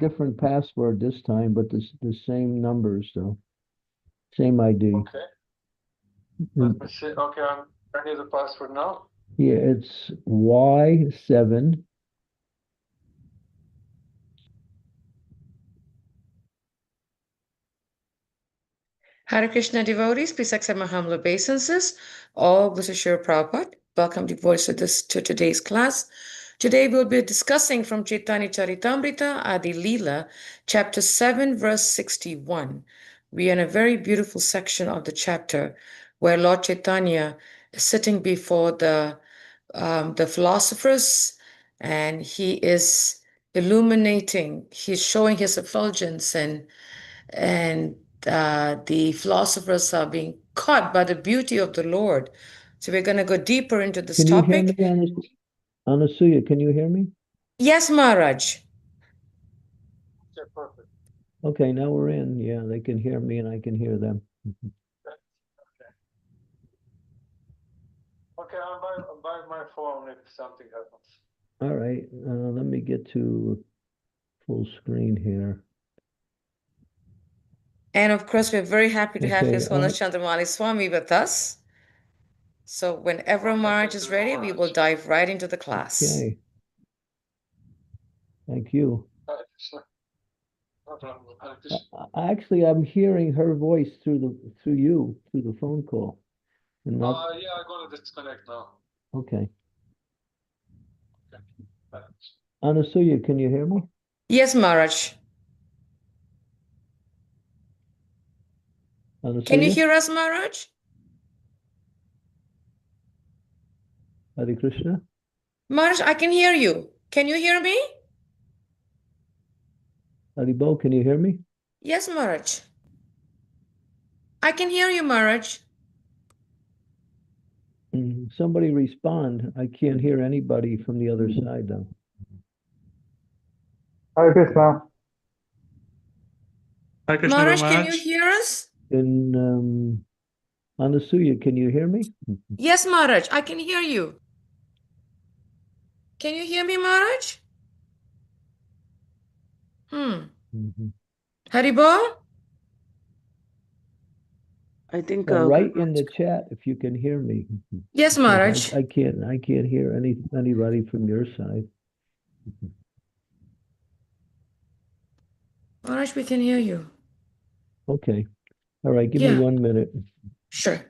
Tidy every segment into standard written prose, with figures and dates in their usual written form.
different password this time, but the same numbers though. Same ID. Okay. Let me see. Okay, I need the password now. Yeah, it's Y7. Hare Krishna devotees, please accept my humble obeisances. All Blessed Shri Prabhupada. Welcome devotees to today's class. Today we'll be discussing from Chaitanya Charitamrita, Adi Lila, chapter 7, verse 61. We are in a very beautiful section of the chapter where Lord Chaitanya is sitting before the philosophers, and he is illuminating, he's showing his effulgence, and the philosophers are being caught by the beauty of the Lord. So we're going to go deeper into this Can you hear topic. me, Anasuya? Can you hear me? Yes, Maharaj. Okay, perfect. Okay, now we're in. Yeah, they can hear me and I can hear them. Okay, I'm by my phone if something happens. All right, let me get to full screen here. And of course, we're very happy to have Okay, His Holiness Candramauli Swami with us. So whenever Maharaj is ready, we will dive right into the class. Okay. Thank you. No problem. Actually, I'm hearing her voice through the phone call. And not, Yeah, I'm gonna disconnect now. okay. Okay. Thanks. Anasuya, can you hear me? Yes, Maharaj. Anasuya? Can you hear us, Maharaj? Hare Krishna? Maharaj, I can hear you. Can you hear me? Haribo, can you hear me? Yes, Maharaj. I can hear you, Maharaj. Somebody respond. I can't hear anybody from the other side though. Hare Krishna. Hare Krishna, Maharaj, can you Maharaj. hear us? And Anasuya, can you hear me? Yes, Maharaj, I can hear you. Can you hear me, Maharaj? Haribo? I think Write in the chat if you can hear me. Yes, Maharaj. I can't hear anybody from your side. Maharaj, we can hear you. Okay. All right, give me 1 minute. Sure.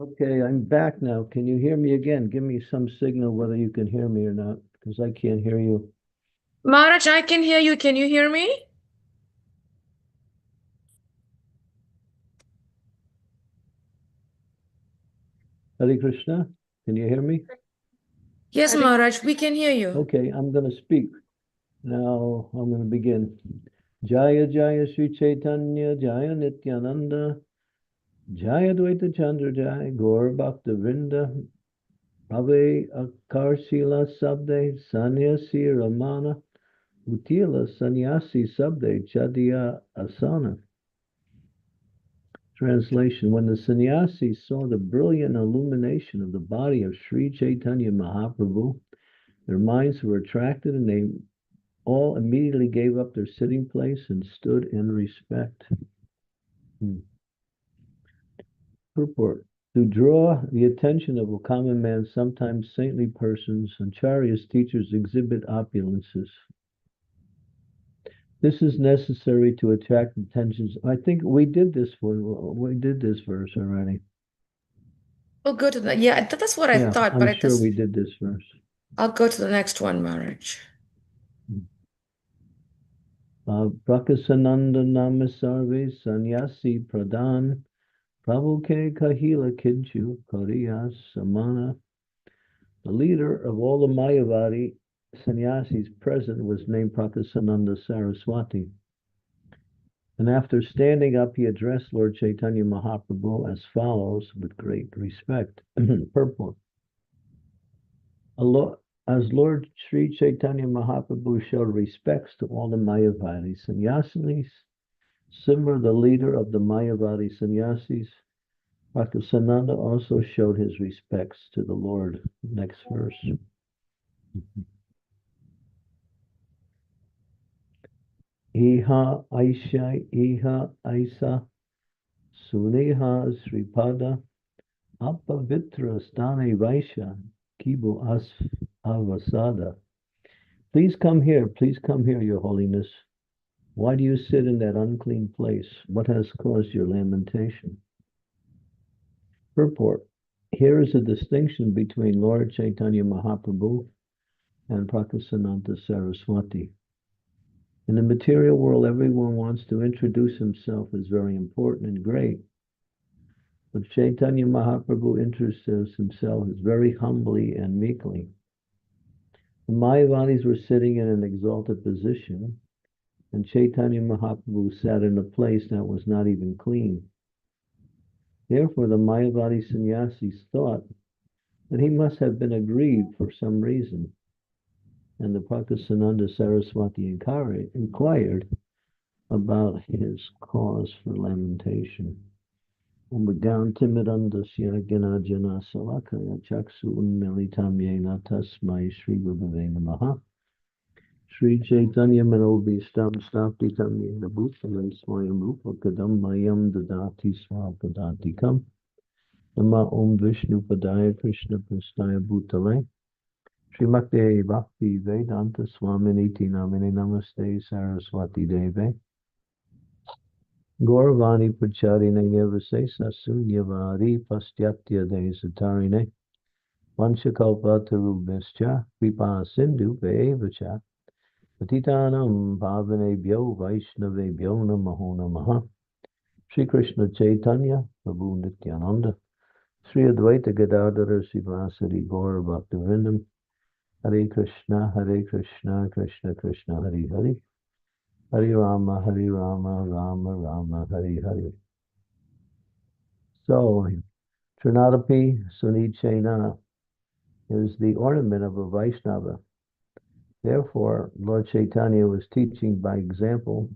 Okay, I'm back now. Can you hear me again? Give me some signal whether you can hear me or not, because I can't hear you. Maharaj, I can hear you. Can you hear me? Hare Krishna, can you hear me? Yes, Maharaj, we can hear you. Okay, I'm going to speak. Now I'm going to begin. Jaya Jaya Sri Chaitanya Jaya Nityananda Jaya Dvaita Chandra Jaya Gaur Bhakta Vrinda Ave Akarsila Sabde Sanyasi Ramana Utila Sanyasi Sabde Chadiya Asana. Translation: When the sannyasi saw the brilliant illumination of the body of Sri Chaitanya Mahaprabhu, Their minds were attracted, and they all immediately gave up their sitting place and stood in respect. Purport. To draw the attention of a common man, sometimes saintly persons, and Acharya's teachers exhibit opulences. This is necessary to attract attention. I think we did this verse already. We'll go to that. Yeah, that's what I thought, but I'm sure we did this verse. I'll go to the next one, Maharaj. Prakasananda Namasarve Sanyasi Pradhan Prabhuke Kahila Kinchu Kariyas Samana. The leader of all the Mayavadi sannyasis present was named Prakasananda Saraswati. And after standing up, he addressed Lord Chaitanya Mahaprabhu as follows with great respect. Purport. As Lord Sri Chaitanya Mahaprabhu showed respects to all the Mayavadi sannyasis, Simra, the leader of the Mayavadi sannyasis, Prakasananda also showed his respects to the Lord. Next verse. Iha Aisa Suneha Sripada Apavitra Stane Vaisha Kibu As Avasada. Please come here, Your Holiness. Why do you sit in that unclean place? What has caused your lamentation? Purport. Here is a distinction between Lord Chaitanya Mahaprabhu and Prakasananda Saraswati. In the material world, everyone wants to introduce himself as very important and great. But Chaitanya Mahaprabhu introduces himself as very humbly and meekly. The Mayavadis were sitting in an exalted position, and Chaitanya Mahaprabhu sat in a place that was not even clean. Therefore, the Mayavadi sannyasis thought that he must have been aggrieved for some reason. And the Prakasananda Saraswati inquired about his cause for lamentation. Down Timidandasya Ganajana Salakaya Chaksu Unmilitam Yena Tasmai Sri Gurave Namaha Sri Chaitanya Manobhistam Staptitam Yena Bhutale Swayam Rupa Kadam Mayam Dadati Swapadatikam Nama Om Vishnu Padaya Krishna Prastaya Bhutale Srimakte Bhakti Vedanta Swaminiti Namine Namaste Saraswati Deve Gauravani Pracharine Nirvasesa Sunyavari Pastyatya Desatarine Vanchakalpa Tarubhascha Kripa Sindhu Vevacha Patitanam Bhavanebhyo Vaishnavebhyo Namaho Namaha Sri Krishna Chaitanya Prabhu Nityananda Sri Advaita Gadadhara Sivasari Gaura Bhaktivinoda Hare Krishna, Krishna Krishna, Hare Hare, Hare Rama, Rama Rama, Hare Hare. So, Trinadapi Sunichena is the ornament of a Vaishnava. Therefore, Lord Chaitanya was teaching by example,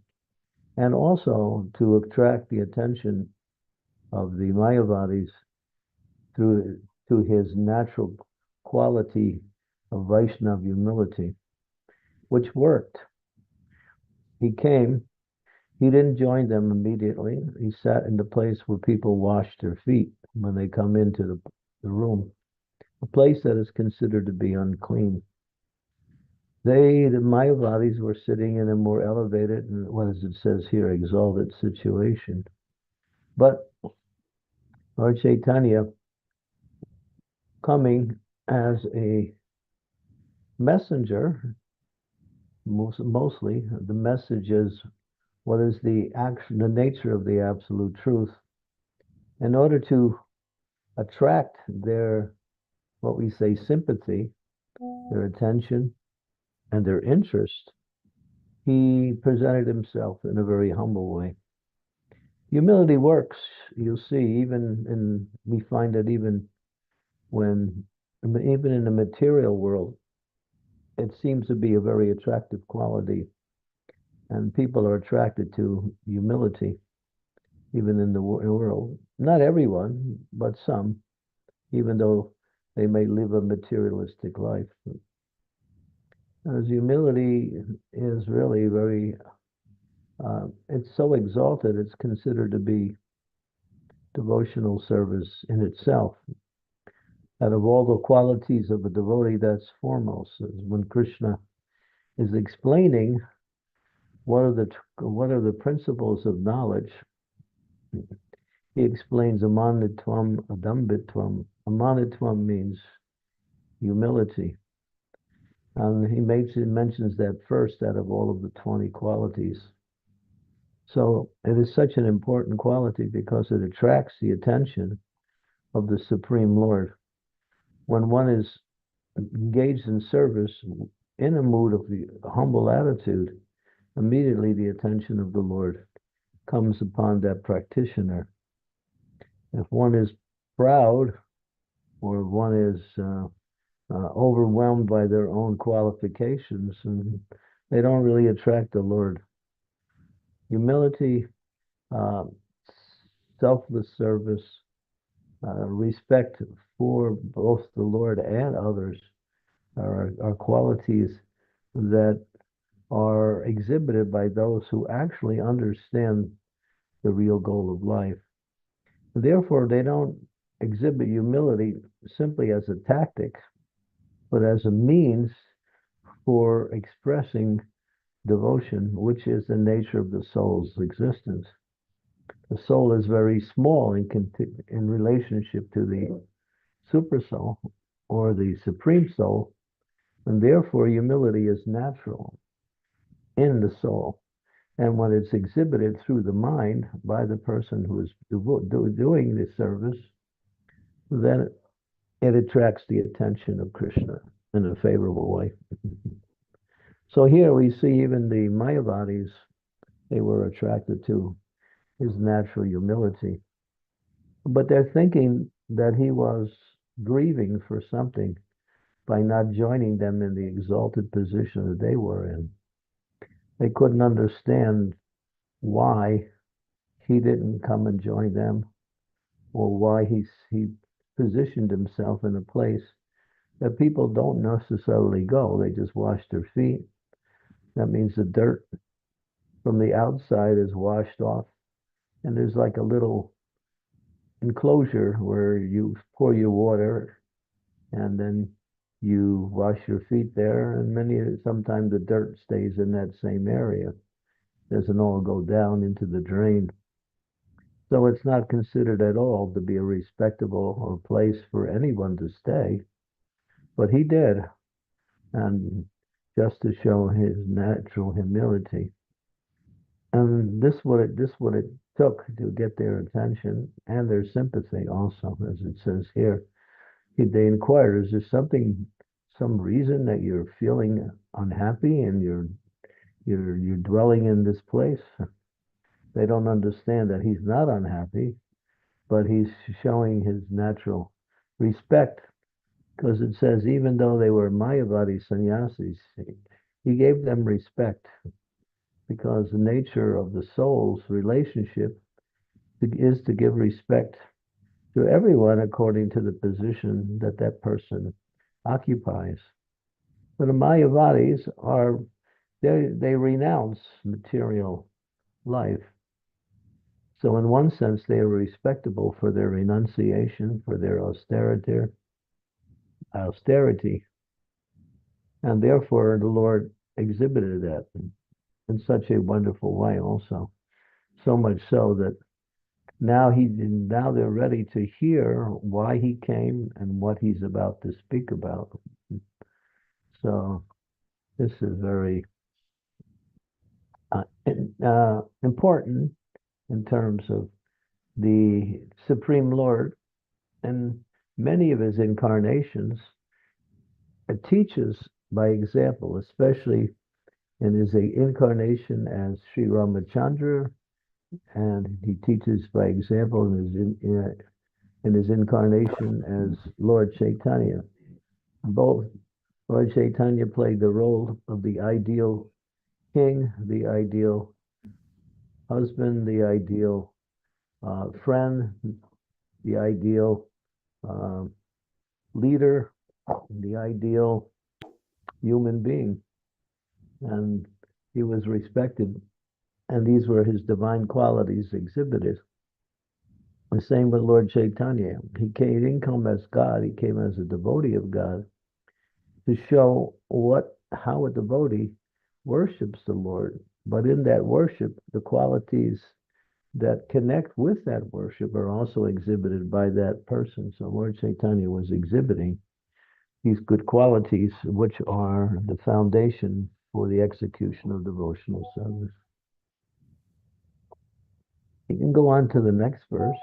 and also to attract the attention of the Mayavadis to his natural quality of Vaishnava humility, which worked. He came, he didn't join them immediately. He sat in the place where people wash their feet when they come into the room, a place that is considered to be unclean. The Mayavadis, were sitting in a more elevated, and what as it says here, exalted situation. But Lord Chaitanya, coming as a messenger, mostly the message is what is the nature of the absolute truth, in order to attract their, what we say, sympathy, their attention, and their interest. He presented himself in a very humble way. Humility works. You'll see, we find that even in the material world, it seems to be a very attractive quality, and people are attracted to humility, even in the world. Not everyone, but some, even though they may live a materialistic life. As humility is really very, it's so exalted, it's considered to be devotional service in itself. Out of all the qualities of a devotee, that's foremost. When Krishna is explaining what are the principles of knowledge, he explains amanitvam, adambitvam. Amanitvam means humility. And he mentions that first out of all of the 20 qualities. So it is such an important quality because it attracts the attention of the Supreme Lord. When one is engaged in service in a mood of humble attitude, immediately the attention of the Lord comes upon that practitioner. If one is proud or one is overwhelmed by their own qualifications, and they don't really attract the Lord. Humility, uh, selfless service, respect for both the Lord and others are qualities that are exhibited by those who actually understand the real goal of life. Therefore, they don't exhibit humility simply as a tactic, but as a means for expressing devotion, which is the nature of the soul's existence. The soul is very small in relationship to the super soul or the supreme soul, and therefore humility is natural in the soul. And when it's exhibited through the mind by the person who is doing the service, then it attracts the attention of Krishna in a favorable way. So here we see even the Mayavadis, they were attracted to his natural humility. But they're thinking that he was grieving for something by not joining them in the exalted position that they were in. They couldn't understand why he didn't come and join them, or why he positioned himself in a place that people don't necessarily go. They just wash their feet. That means the dirt from the outside is washed off, and there's like a little enclosure where you pour your water and then you wash your feet there, and sometimes the dirt stays in that same area. Doesn't all go down into the drain. So it's not considered at all to be a respectable or place for anyone to stay. But he did, and just to show his natural humility. And this what it took to get their attention and their sympathy also, as it says here. They inquired, is there some reason that you're feeling unhappy and you're dwelling in this place? They don't understand that he's not unhappy, but he's showing his natural respect, because it says even though they were Mayavadi sannyasis, he gave them respect, because the nature of the soul's relationship is to give respect to everyone according to the position that that person occupies. But the Mayavadis they renounce material life. So in one sense, they are respectable for their renunciation, for their austerity, and therefore the Lord exhibited that in such a wonderful way also. So much so that now they're ready to hear why he came and what he's about to speak about. So this is very important in terms of the Supreme Lord, and many of his incarnations teaches by example, especially in his incarnation as Sri Ramachandra, and he teaches by example in his incarnation as Lord Chaitanya. Both Lord Chaitanya played the role of the ideal king, the ideal husband, the ideal friend, the ideal leader, the ideal human being. and he was respected, and these were his divine qualities exhibited. The same with Lord Chaitanya. He didn't come as God, he came as a devotee of God to show how a devotee worships the Lord. But in that worship, the qualities that connect with that worship are also exhibited by that person. So Lord Chaitanya was exhibiting these good qualities, which are the foundation for the execution of devotional service. You can go on to the next verse.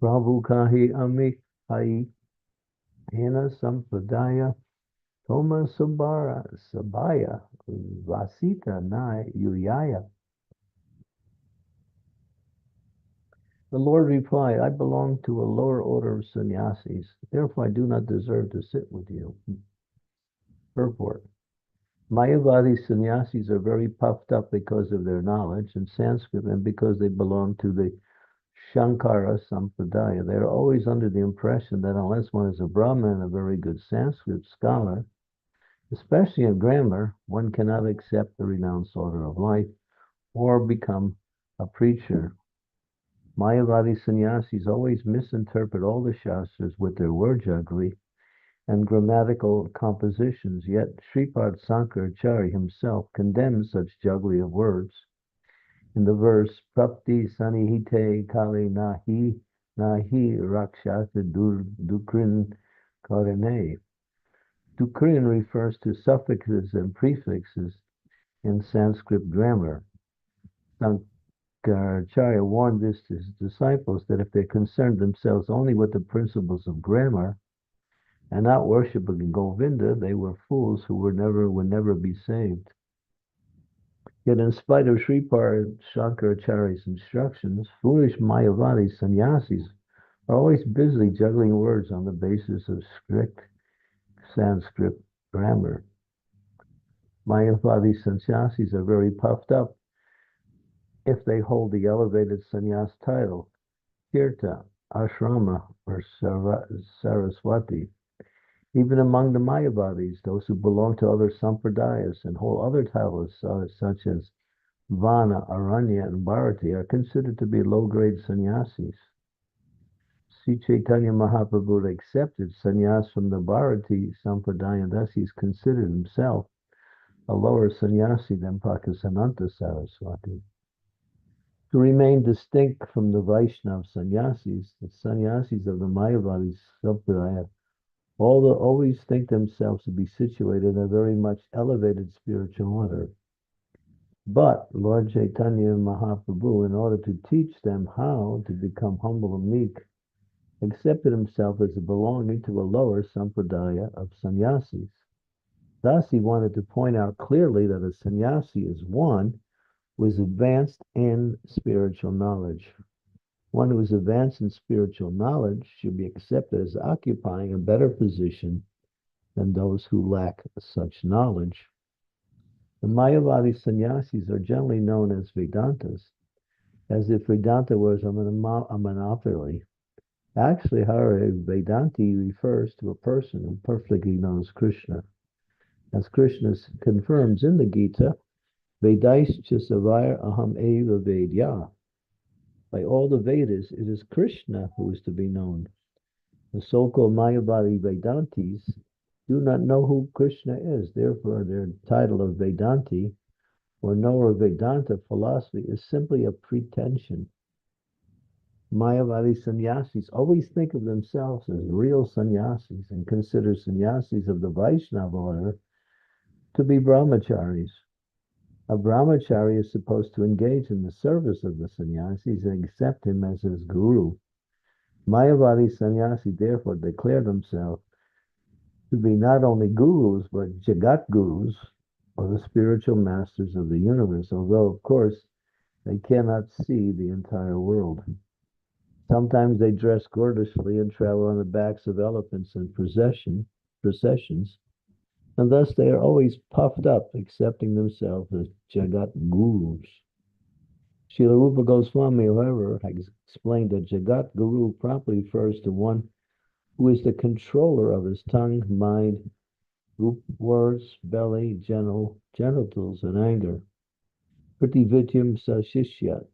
Prabhu kahi ami hai hena sampradaya toma sabaya vasita nai yuyaya. The Lord replied, I belong to a lower order of sannyasis, therefore I do not deserve to sit with you. Purport. Mayavadi sannyasis are very puffed up because of their knowledge in Sanskrit and because they belong to the Shankara Sampradaya. They are always under the impression that unless one is a Brahmin and a very good Sanskrit scholar, especially in grammar, one cannot accept the renounced order of life or become a preacher. Mayavadi sannyasis always misinterpret all the Shastras with their word jugglery and grammatical compositions, yet Sripad Sankaracharya himself condemns such jugglery of words. In the verse, Prapti Sanihite Kali Nahi Rakshata Dukrin Karane. Dukrin refers to suffixes and prefixes in Sanskrit grammar. Sankaracharya warned his disciples that if they concerned themselves only with the principles of grammar and not worshiping Govinda, they were fools who would never be saved. Yet in spite of Sripad Shankaracharya's instructions, foolish Mayavadi sannyasis are always busy juggling words on the basis of strict Sanskrit grammar. Mayavadi sannyasis are very puffed up if they hold the elevated sannyas title, Tirtha, Ashrama, or Saraswati. Even among the Mayavadis, those who belong to other sampradayas and hold other titles such as Vana, Aranya, and Bharati are considered to be low-grade sannyasis. Sri Chaitanya Mahaprabhu accepted sannyas from the Bharati sampradaya, and thus he's considered himself a lower sannyasi than Pakisananta Saraswati. To remain distinct from the Vaishnava sannyasis, the sannyasis of the Mayavadi sampradaya always think themselves to be situated in a very much elevated spiritual order. But Lord Chaitanya Mahaprabhu, in order to teach them how to become humble and meek, accepted himself as belonging to a lower sampradaya of sannyasis. Thus, he wanted to point out clearly that a sannyasi is one who is advanced in spiritual knowledge. One who is advanced in spiritual knowledge should be accepted as occupying a better position than those who lack such knowledge. The Mayavadi sannyasis are generally known as Vedantas, as if Vedanta was a monopoly. Actually, however, Vedanti refers to a person who perfectly knows Krishna. As Krishna confirms in the Gita, Vedaischa Savaya Aham Eva Vedya. By all the Vedas, it is Krishna who is to be known. The so-called Mayavadi Vedantis do not know who Krishna is. Therefore, their title of Vedanti or knower of Vedanta philosophy is simply a pretension. Mayavadi sannyasis always think of themselves as real sannyasis and consider sannyasis of the Vaishnava order to be brahmacharis. A brahmachari is supposed to engage in the service of the sannyasis and accept him as his guru. Mayavadi sannyasis therefore declare themselves to be not only gurus, but jagat gurus, or the spiritual masters of the universe, although, of course, they cannot see the entire world. Sometimes they dress gorgeously and travel on the backs of elephants in processions, and thus they are always puffed up, accepting themselves as Jagat Gurus. Srila Rupa Goswami, however, has explained that Jagat Guru properly refers to one who is the controller of his tongue, mind, words, belly, genitals, and anger. Prativityam Sashishya.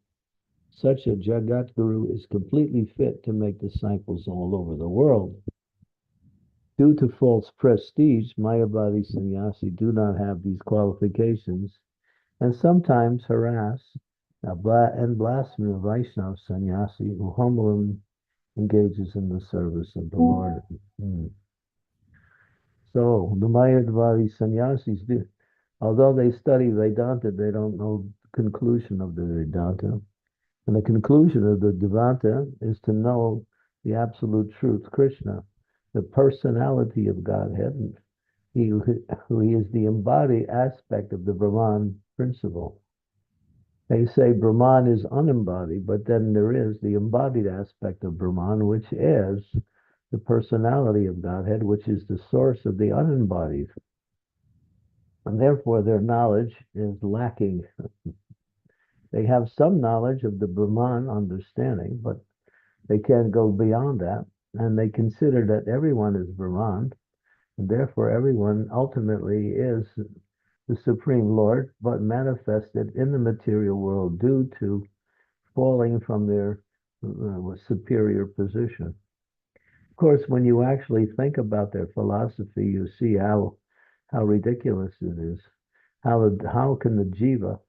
Such a Jagat Guru is completely fit to make disciples all over the world. Due to false prestige, Mayavadi sannyasi do not have these qualifications and sometimes harass and blaspheme Vaishnava sannyasi who humbly engages in the service of the Lord. So the Mayavadi sannyasis do, although they study Vedanta, they don't know the conclusion of the Vedanta. And the conclusion of the Vedanta is to know the absolute truth, Krishna, the personality of Godhead, who is the embodied aspect of the Brahman principle. They say Brahman is unembodied, but then there is the embodied aspect of Brahman, which is the personality of Godhead, which is the source of the unembodied. And therefore their knowledge is lacking. They have some knowledge of the Brahman understanding, but they can't go beyond that. And they consider that everyone is Brahman, and therefore everyone ultimately is the Supreme Lord, but manifested in the material world due to falling from their superior position. Of course, when you actually think about their philosophy, you see how ridiculous it is. How can the jiva,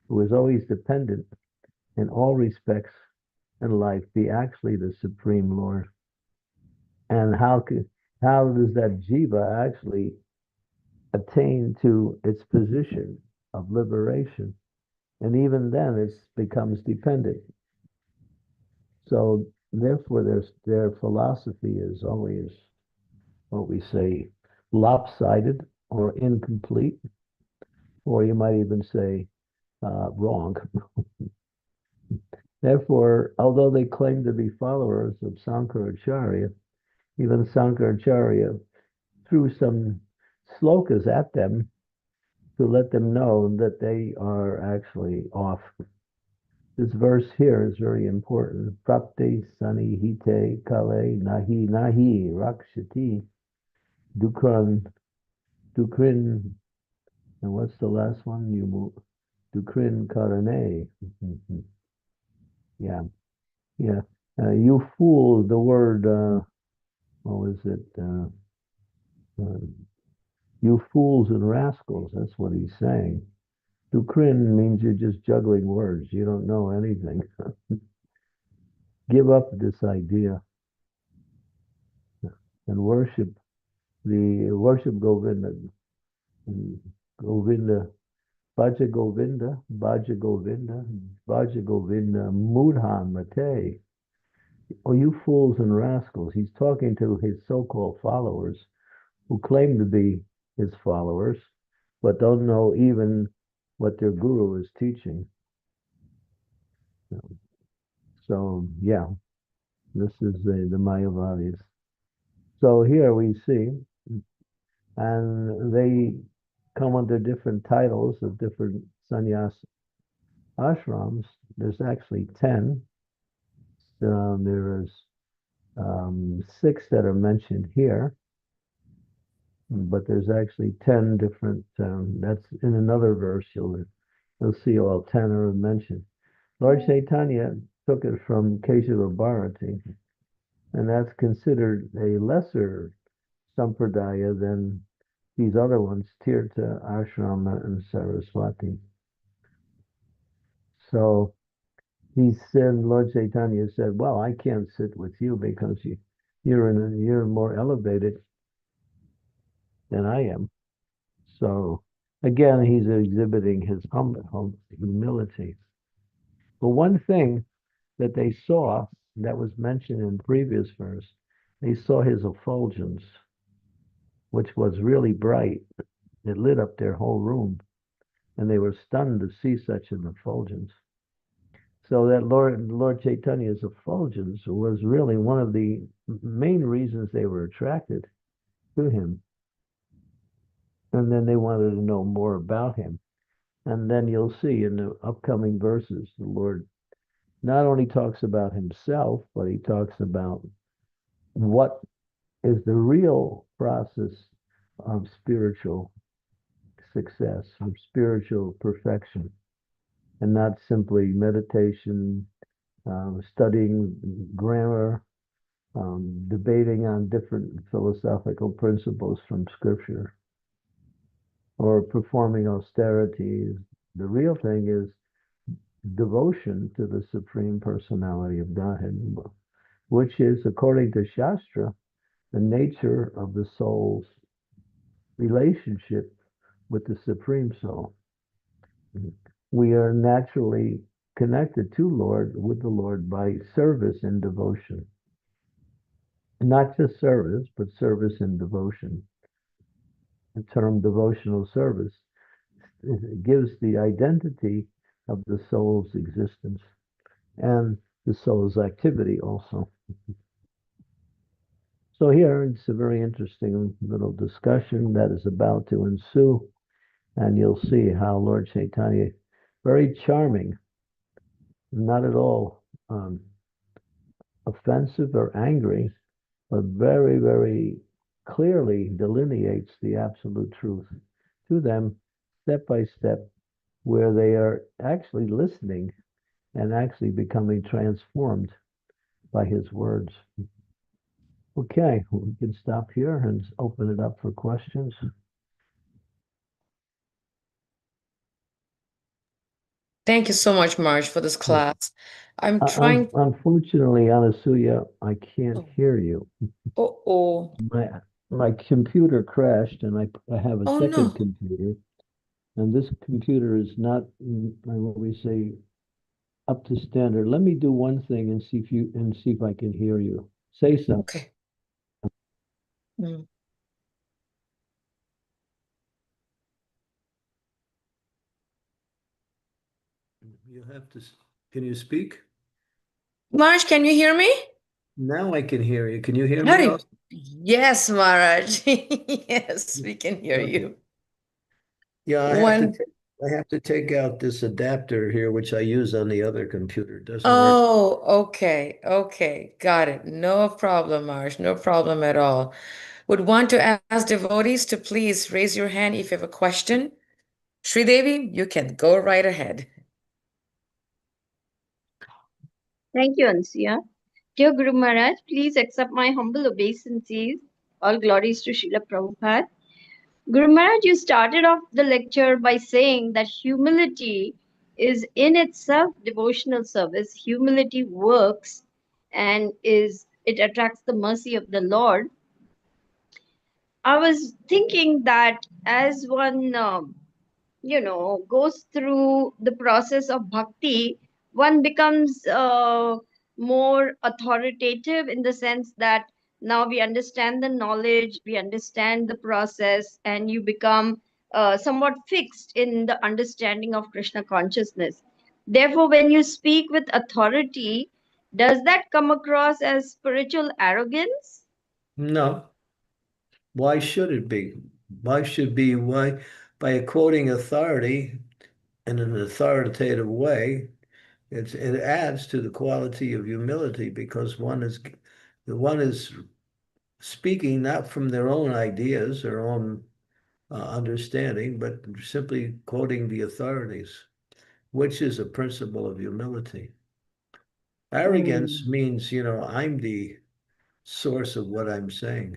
who is always dependent in all respects in life, be actually the Supreme Lord? And how does that jiva actually attain to its position of liberation? And even then, it becomes dependent. So therefore, their philosophy is always what we say lopsided or incomplete, or you might even say wrong. Therefore, although they claim to be followers of Sankaracharya, even Sankaracharya threw some slokas at them to let them know that they are actually off. This verse here is very important. Prapte sani hite kale nahi rakshati dukran dukrin. And what's the last one? Dukrin karane. Yeah. You fool. The word. What was it? You fools and rascals. That's what he's saying. Dukrin means you're just juggling words. You don't know anything. Give up this idea and worship Govinda. Govinda, Bhaja Govinda, Bhaja Govinda, Bhaja Govinda, Mudhan Mate. Oh, you fools and rascals. He's talking to his so-called followers who claim to be his followers, but don't know even what their guru is teaching. So, yeah, this is the Mayavadis. So here we see, and they come under different titles of different sannyas ashrams. There's actually 10. There is 6 that are mentioned here, but there's actually 10 different. That's in another verse. You'll see all 10 are mentioned. Lord Chaitanya took it from Keshava Bharati, and that's considered a lesser sampradaya than these other ones, Tirtha, Ashrama, and Saraswati. So he said, Lord Chaitanya said, well, I can't sit with you because you're more elevated than I am. So again, he's exhibiting his humility. But one thing that they saw that was mentioned in the previous verse, they saw his effulgence, which was really bright. It lit up their whole room, and they were stunned to see such an effulgence. So that Lord Chaitanya's effulgence was really one of the main reasons they were attracted to him. And then they wanted to know more about him. And then you'll see in the upcoming verses, the Lord not only talks about himself, but he talks about what is the real process of spiritual success, of spiritual perfection, and not simply meditation, studying grammar, debating on different philosophical principles from scripture, or performing austerities. The real thing is devotion to the Supreme Personality of Godhead, which is, according to Shastra, the nature of the soul's relationship with the Supreme Soul. We are naturally connected with the Lord by service and devotion. Not just service, but service and devotion. The term devotional service gives the identity of the soul's existence and the soul's activity also. So here it's a very interesting little discussion that is about to ensue, and you'll see how Lord Chaitanya, very charming, not at all offensive or angry, but very, very clearly delineates the absolute truth to them step by step, where they are actually listening and actually becoming transformed by his words. Okay, we can stop here and open it up for questions. Thank you so much, Marge, for this class. I'm trying. Unfortunately, Anasuya, I can't hear you. Oh, My computer crashed, and I have a oh second no. computer, and this computer is not, what we say, up to standard. Let me do one thing and see if I can hear you. Say something. Okay. Mm. You have to. Can you speak? Marge, can you hear me? Now I can hear you. Can you hear me Howdy. also? Yes, Maharaj. Yes, we can hear you. Yeah, One. I have to take out this adapter here, which I use on the other computer. It doesn't work. Oh, okay. Okay. Got it. No problem, Marge. No problem at all. Would want to ask devotees to please raise your hand if you have a question. Sridevi, you can go right ahead. Thank you, Ansuya. Dear Guru Maharaj, please accept my humble obeisances. All glories to Srila Prabhupada. Guru Maharaj, you started off the lecture by saying that humility is in itself devotional service. Humility works and it attracts the mercy of the Lord. I was thinking that as one goes through the process of bhakti, one becomes more authoritative in the sense that now we understand the knowledge, we understand the process, and you become somewhat fixed in the understanding of Krishna consciousness. Therefore, when you speak with authority, does that come across as spiritual arrogance? No. Why should it be? Why, by quoting authority in an authoritative way, it adds to the quality of humility, because one is speaking not from their own ideas or own understanding, but simply quoting the authorities, which is a principle of humility. Arrogance means, I'm the source of what I'm saying.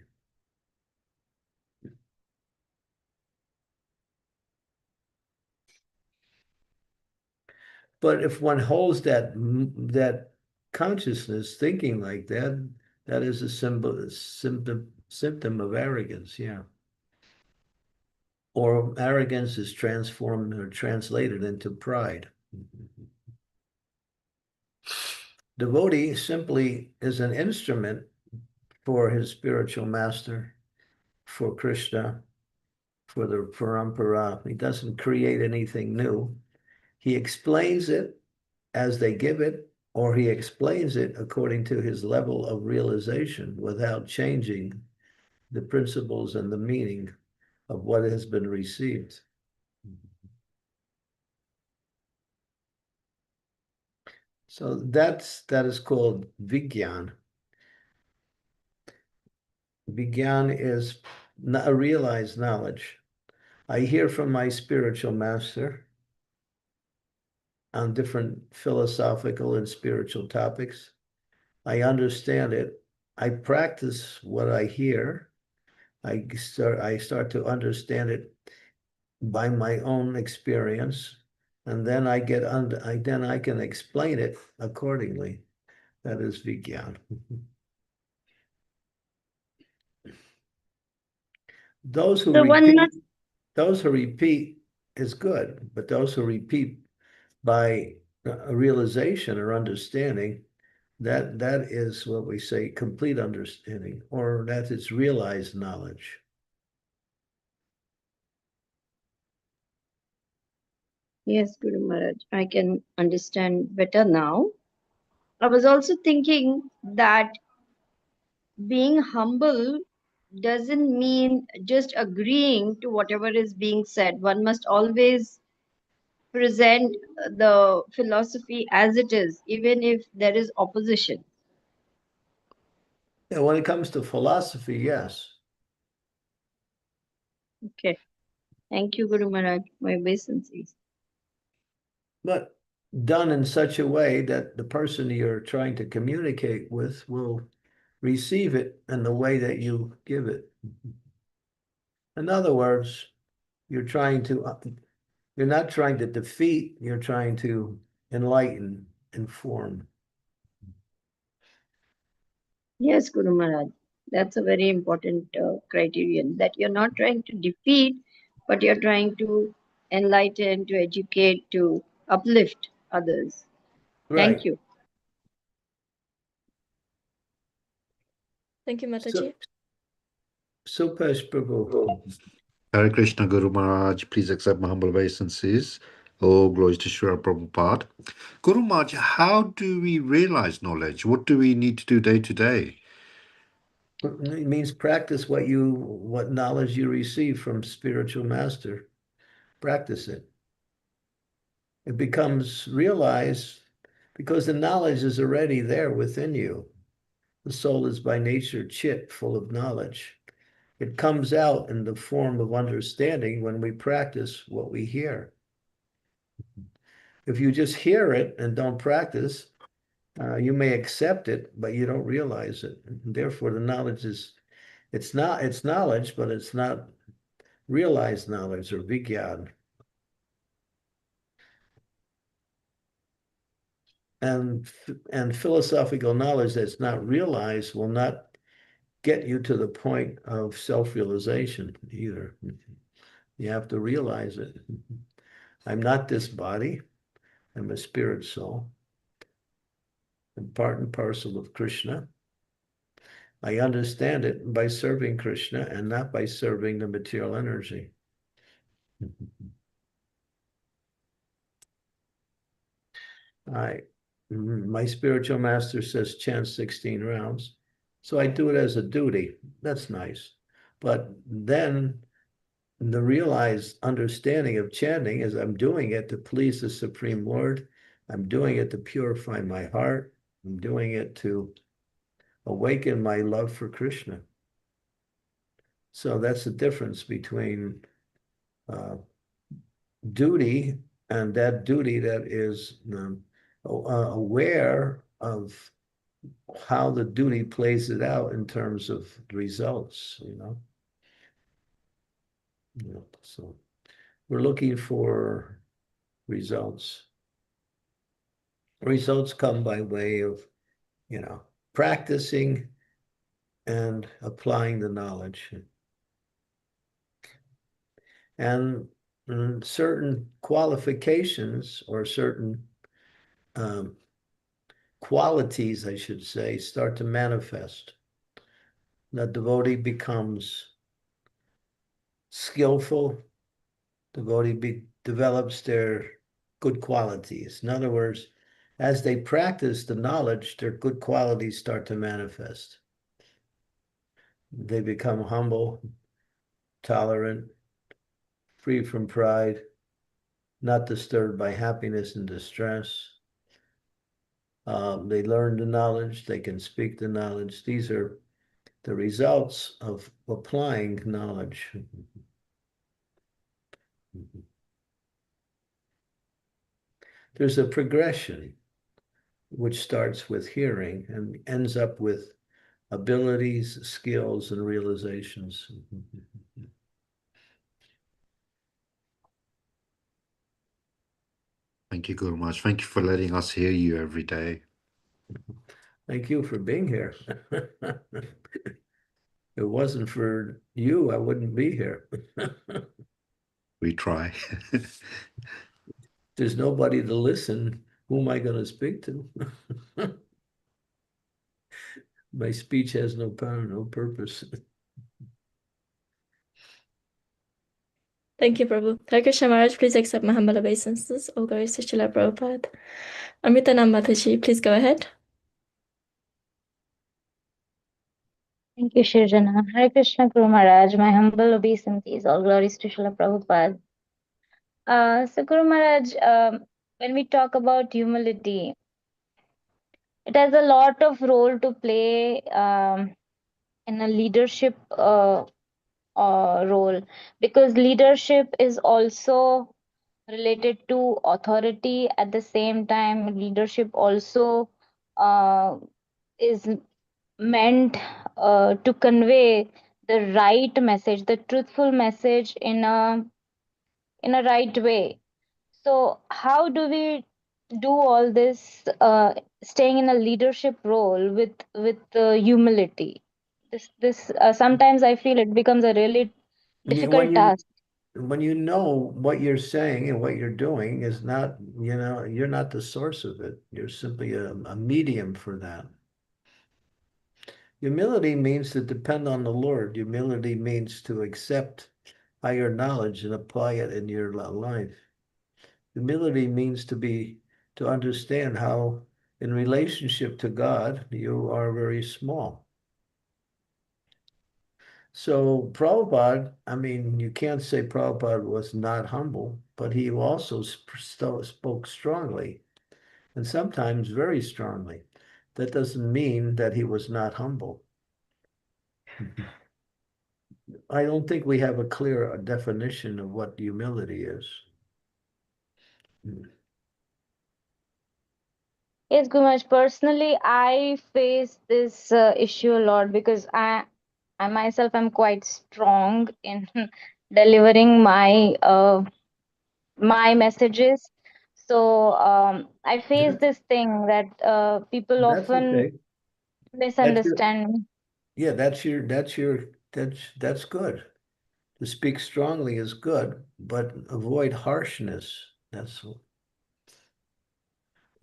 But if one holds that consciousness, thinking like that, that is a symptom of arrogance, yeah. Or arrogance is transformed or translated into pride. Devotee simply is an instrument for his spiritual master, for Krishna, for the parampara. He doesn't create anything new. He explains it as they give it, or he explains it according to his level of realization without changing the principles and the meaning of what has been received. So that is called Vigyan. Vigyan is a realized knowledge. I hear from my spiritual master on different philosophical and spiritual topics. I understand it. I practice what I hear. I start to understand it by my own experience, and then I can explain it accordingly. That is Vigyan. Those who So one repeat, must, those who repeat is good, but those who repeat by a realization or understanding, that is what we say complete understanding, or that is realized knowledge. yes, Guru Maharaj, I can understand better now. I was also thinking that being humble doesn't mean just agreeing to whatever is being said. One must always present the philosophy as it is, even if there is opposition. Yeah, when it comes to philosophy, yes. Okay. Thank you, Guru Maharaj. My obeisances. But done in such a way that the person you're trying to communicate with will receive it in the way that you give it. In other words, you're not trying to defeat, you're trying to enlighten, inform. Yes, Guru Maharaj. That's a very important criterion that you're not trying to defeat, but you're trying to enlighten, to educate, to uplift others. Right. Thank you. Thank you, So, Mataji. Supesh Prabhu. Hare Krishna Guru Maharaj, please accept my humble obeisances. Oh, glories to Srila Prabhupada. Guru Maharaj, how do we realize knowledge? What do we need to do day to day? It means practice what knowledge you receive from spiritual master. Practice it. It becomes realized because the knowledge is already there within you. The soul is by nature chit, full of knowledge. It comes out in the form of understanding when we practice what we hear. If you just hear it and don't practice, you may accept it, but you don't realize it. And therefore, the knowledge it's knowledge, but it's not realized knowledge or vigyan. And philosophical knowledge that's not realized will not get you to the point of self-realization either. You have to realize it. I'm not this body. I'm a spirit soul. I'm part and parcel of Krishna. I understand it by serving Krishna and not by serving the material energy. My spiritual master says chant 16 rounds. So I do it as a duty. That's nice. But then the realized understanding of chanting is I'm doing it to please the Supreme Lord. I'm doing it to purify my heart. I'm doing it to awaken my love for Krishna. So that's the difference between duty and that duty that is aware of how the duty plays it out in terms of results, So we're looking for results. Results come by way of, practicing and applying the knowledge. And certain qualifications or certain qualities, I should say, start to manifest. The devotee becomes skillful. Devotee develops their good qualities. In other words, as they practice the knowledge, their good qualities start to manifest. They become humble, tolerant, free from pride, not disturbed by happiness and distress. They learn the knowledge, they can speak the knowledge. These are the results of applying knowledge. There's a progression which starts with hearing and ends up with abilities, skills, and realizations. Thank you, Guru Maharaj. Thank you for letting us hear you every day. Thank you for being here. If it wasn't for you, I wouldn't be here. We try. There's nobody to listen. Who am I going to speak to? My speech has no power, no purpose. Thank you, Prabhu. Hare Krishna Maharaj, please accept my humble obeisances. All glories to Srila Prabhupada. Amritanam Mataji, please go ahead. Thank you, Shirjana. Hare Krishna Guru Maharaj, my humble obeisances. All glories to Srila Prabhupada. So Guru Maharaj, when we talk about humility, it has a lot of role to play in a leadership role, because leadership is also related to authority. At the same time, leadership also is meant to convey the right message, the truthful message in a right way. So how do we do all this, staying in a leadership role with humility? This sometimes I feel it becomes a really difficult task. When you know what you're saying and what you're doing is not, you're not the source of it. You're simply a medium for that. Humility means to depend on the Lord. Humility means to accept higher knowledge and apply it in your life. Humility means to understand how, in relationship to God, you are very small. So Prabhupada, I mean, you can't say Prabhupada was not humble, but he also spoke strongly, and sometimes very strongly. That doesn't mean that he was not humble. I don't think we have a clear definition of what humility is. Yes, Gumash, personally, I face this issue a lot because I myself am quite strong in delivering my messages. So I face this thing that people That's often okay. misunderstand me. Yeah, that's good. To speak strongly is good, but avoid harshness.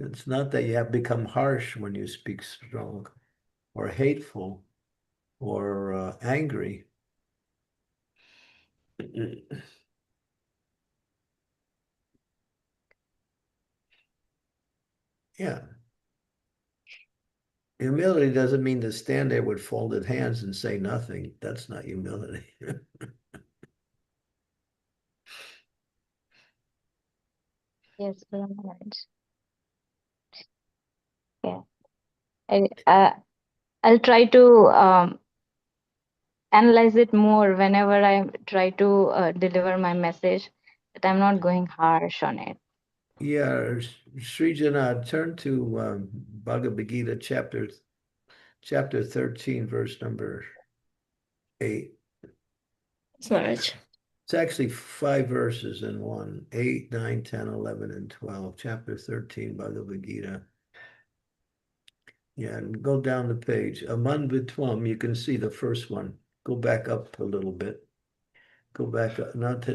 It's not that you have become harsh when you speak strong or hateful or angry. Yeah. Humility doesn't mean to stand there with folded hands and say nothing. That's not humility. Yes, Guru Maharaj. Yeah, I'll try to analyze it more whenever I try to deliver my message, that I'm not going harsh on it. Yeah, Srijana, turn to Bhagavad Gita chapter 13, verse number 8. Maharaj. It's actually 5 verses in one: 8, 9, 10, 11, and 12. Chapter 13, Bhagavad Gita. Yeah, and go down the page. Aman Vitwam, you can see the first one. Go back up a little bit. Go back up, not to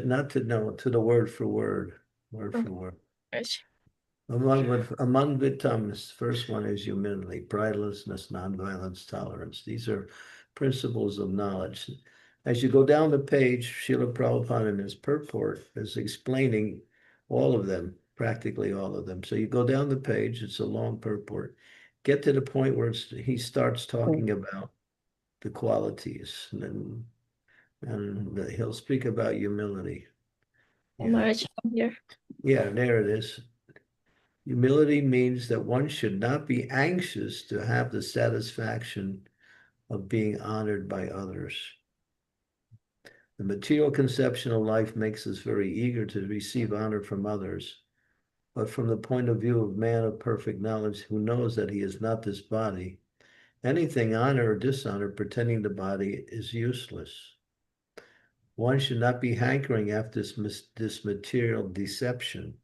the word for word. Word for word. Maharaj. Among Vitams, first one is humility, pridelessness, nonviolence, tolerance. These are principles of knowledge. As you go down the page, Srila Prabhupada in his purport is explaining all of them, practically all of them. So you go down the page, it's a long purport. Get to the point where he starts talking about the qualities, and he'll speak about humility. Yeah. Maharaj, I'm here. Yeah, there it is. Humility means that one should not be anxious to have the satisfaction of being honored by others. The material conception of life makes us very eager to receive honor from others. But from the point of view of man of perfect knowledge who knows that he is not this body, anything honor or dishonor pertaining to body is useless. One should not be hankering after this material deception.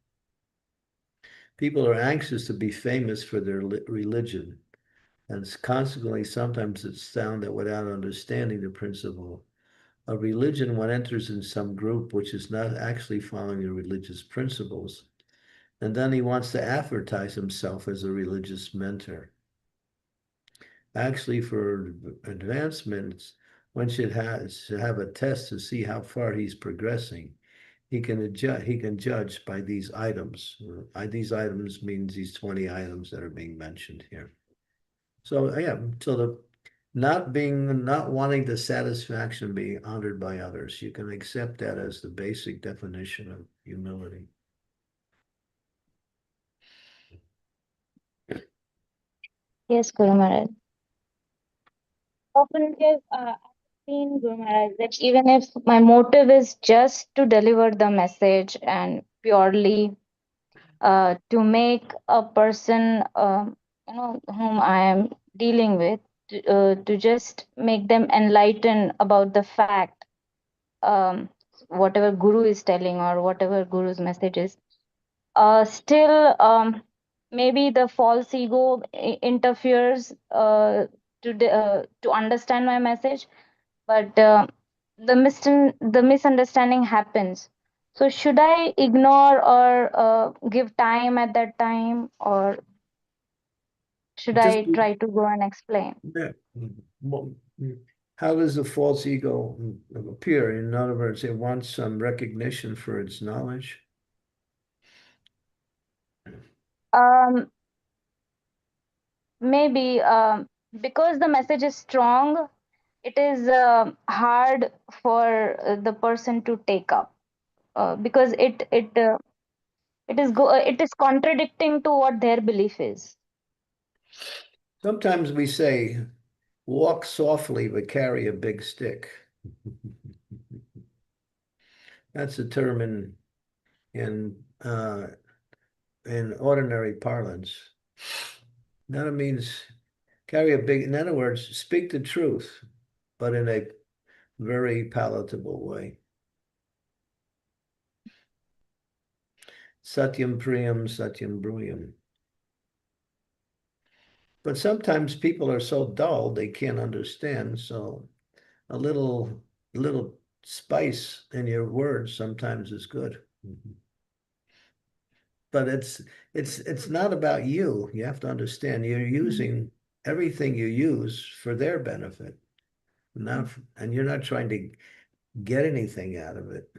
People are anxious to be famous for their religion, and consequently, sometimes it's found that without understanding the principle of religion, one enters in some group which is not actually following the religious principles, and then he wants to advertise himself as a religious mentor. Actually, for advancements, one should have a test to see how far he's progressing. He can judge by these items. These items means these 20 items that are being mentioned here. So yeah, so the not wanting the satisfaction being honored by others, you can accept that as the basic definition of humility. Yes, Guru Maharaj. Often I've seen, Guru Maharaj, that even if my motive is just to deliver the message and purely to make a person, whom I am dealing with, to just make them enlightened about the fact, whatever Guru is telling or whatever Guru's message is, still, maybe the false ego interferes to understand my message, but the misunderstanding happens. So should I ignore or give time at that time, or should Just I try to go and explain? yeah. How does the false ego appear? In other words, it wants some recognition for its knowledge. Um, Maybe because the message is strong, it is hard for the person to take up, because it is contradicting to what their belief is. Sometimes we say, walk softly, but carry a big stick. That's a term in ordinary parlance. That means carry a big, in other words, speak the truth, but in a very palatable way. Satyam priyam, satyam bruyam. But sometimes people are so dull they can't understand. So a little spice in your words sometimes is good. But it's not about you. You have to understand you're using everything you use for their benefit. And you're not trying to get anything out of it.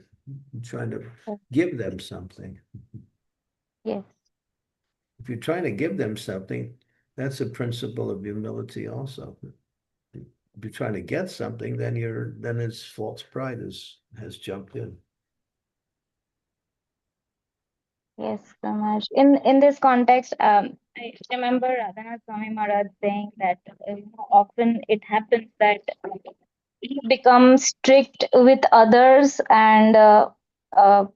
You're trying to give them something. Yes. If you're trying to give them something, that's a principle of humility also. If you're trying to get something, then it's false pride has jumped in. Yes, Kamash. In this context, I remember Radhanath Swami Maharaj saying that often it happens that we become strict with others and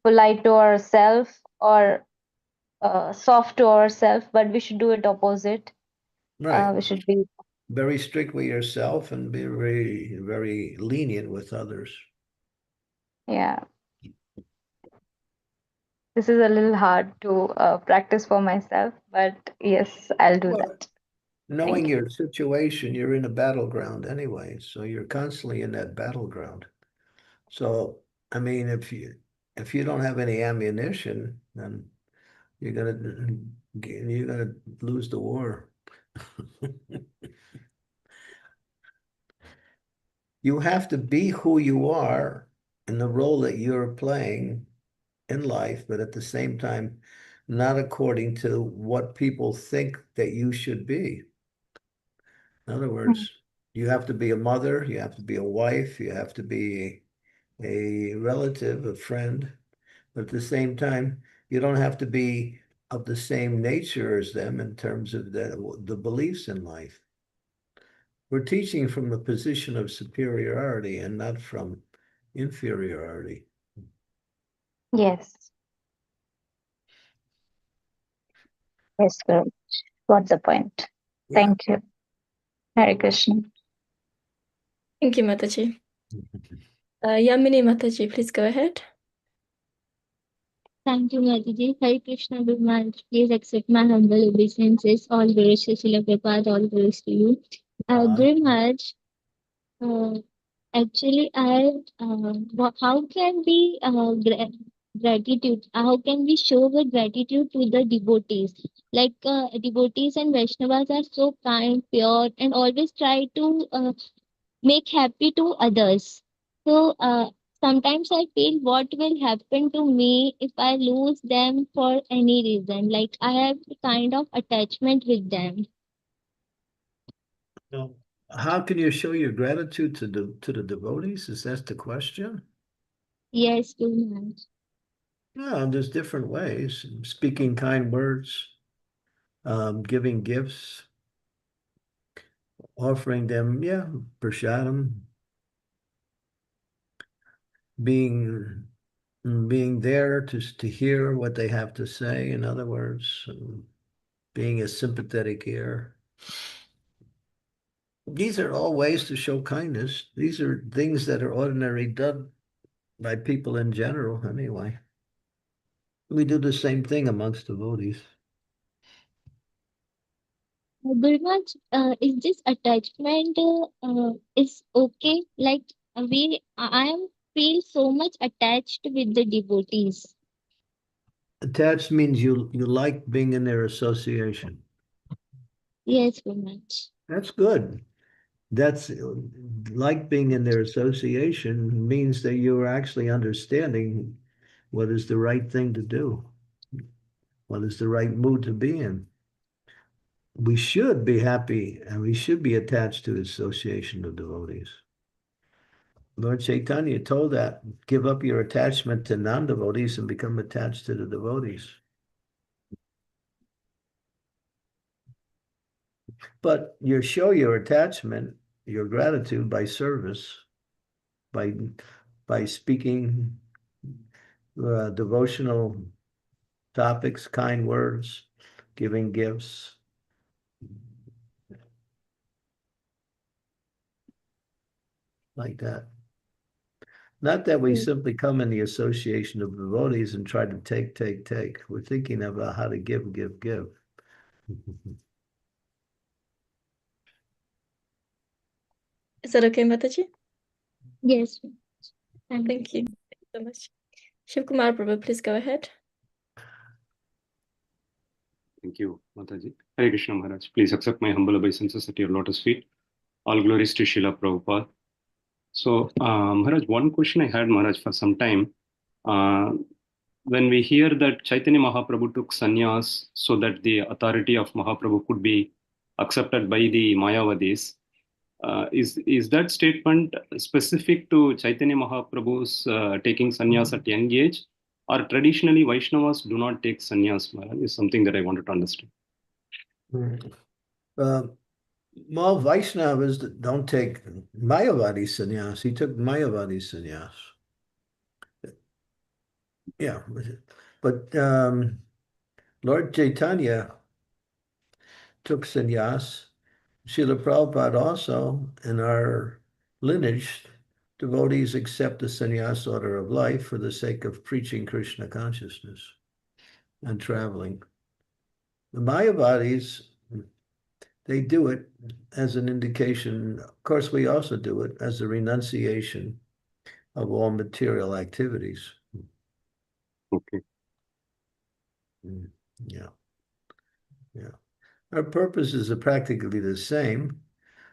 polite to ourselves, or soft to ourselves, but we should do it opposite. Right. We should be, Very strict with yourself and be very, very lenient with others. yeah. This is a little hard to practice for myself, but yes, I'll do Well, that. knowing Thank you. your situation, you're in a battleground anyway, so you're constantly in that battleground. So, I mean, if you don't have any ammunition, then you're gonna lose the war. You have to be who you are in the role that you're playing in life, but at the same time, not according to what people think that you should be. In other words, you have to be a mother, you have to be a wife, you have to be a relative, a friend, but at the same time, you don't have to be of the same nature as them in terms of the beliefs in life. we're teaching from a position of superiority and not from inferiority. Yes. Yes, Guru. Got the point. Yeah. Thank you. Hare Krishna. Thank you, Mataji. Yamini Mataji, please go ahead. Thank you, Mataji. Hare Krishna Guru Maharaj. Please accept my humble obeisances. All glories to Srila Prabhupada, all glories to you. Guru Maharaj, actually, how can we gratitude? How can we show the gratitude to the devotees? Like devotees and Vaishnavas are so kind, pure, and always try to make happy to others. So sometimes I feel what will happen to me if I lose them for any reason. Like I have a kind of attachment with them. So how can you show your gratitude to the devotees? Is that the question? Yes, too much. No, there's different ways. Speaking kind words, giving gifts, offering them, prasadam, being there to hear what they have to say. In other words, being a sympathetic ear. These are all ways to show kindness. These are things that are ordinarily done by people in general, anyway. We do the same thing amongst devotees. Guru Maharaj, is this attachment is okay? Like I am feel so much attached with the devotees. Attached means you like being in their association. Yes, Guru Maharaj. That's good. That's like being in their association means that you're actually understanding what is the right thing to do, what is the right mood to be in. We should be happy and we should be attached to the association of devotees. Lord Chaitanya told that, give up your attachment to non-devotees and become attached to the devotees. But you show your attachment, your gratitude by service, by speaking devotional topics, kind words, giving gifts. Like that. Not that we simply come in the association of devotees and try to take. We're thinking about how to give. Is that okay, Mataji? Yes. Thank you. Thank you so much. Shiv Kumar Prabhu, please go ahead. Thank you, Mataji. Hare Krishna Maharaj. Please accept my humble obeisances at your lotus feet. All glories to Srila Prabhupada. So, Maharaj, one question I had, Maharaj, for some time. When we hear that Chaitanya Mahaprabhu took sannyas so that the authority of Mahaprabhu could be accepted by the Mayavadis, is that statement specific to Chaitanya Mahaprabhu's taking sannyas at young age? Or traditionally Vaishnavas do not take sannyas, Maharaj, is something that I wanted to understand. Well, Vaishnavas don't take Mayavadi sannyas. He took Mayavadi sannyas. Yeah, but Lord Chaitanya took sannyas. Srila Prabhupada also, in our lineage, devotees accept the sannyas order of life for the sake of preaching Krishna consciousness and traveling. The Mayavadis, they do it as an indication. Of course, we also do it as a renunciation of all material activities. Okay. Yeah. Our purposes are practically the same,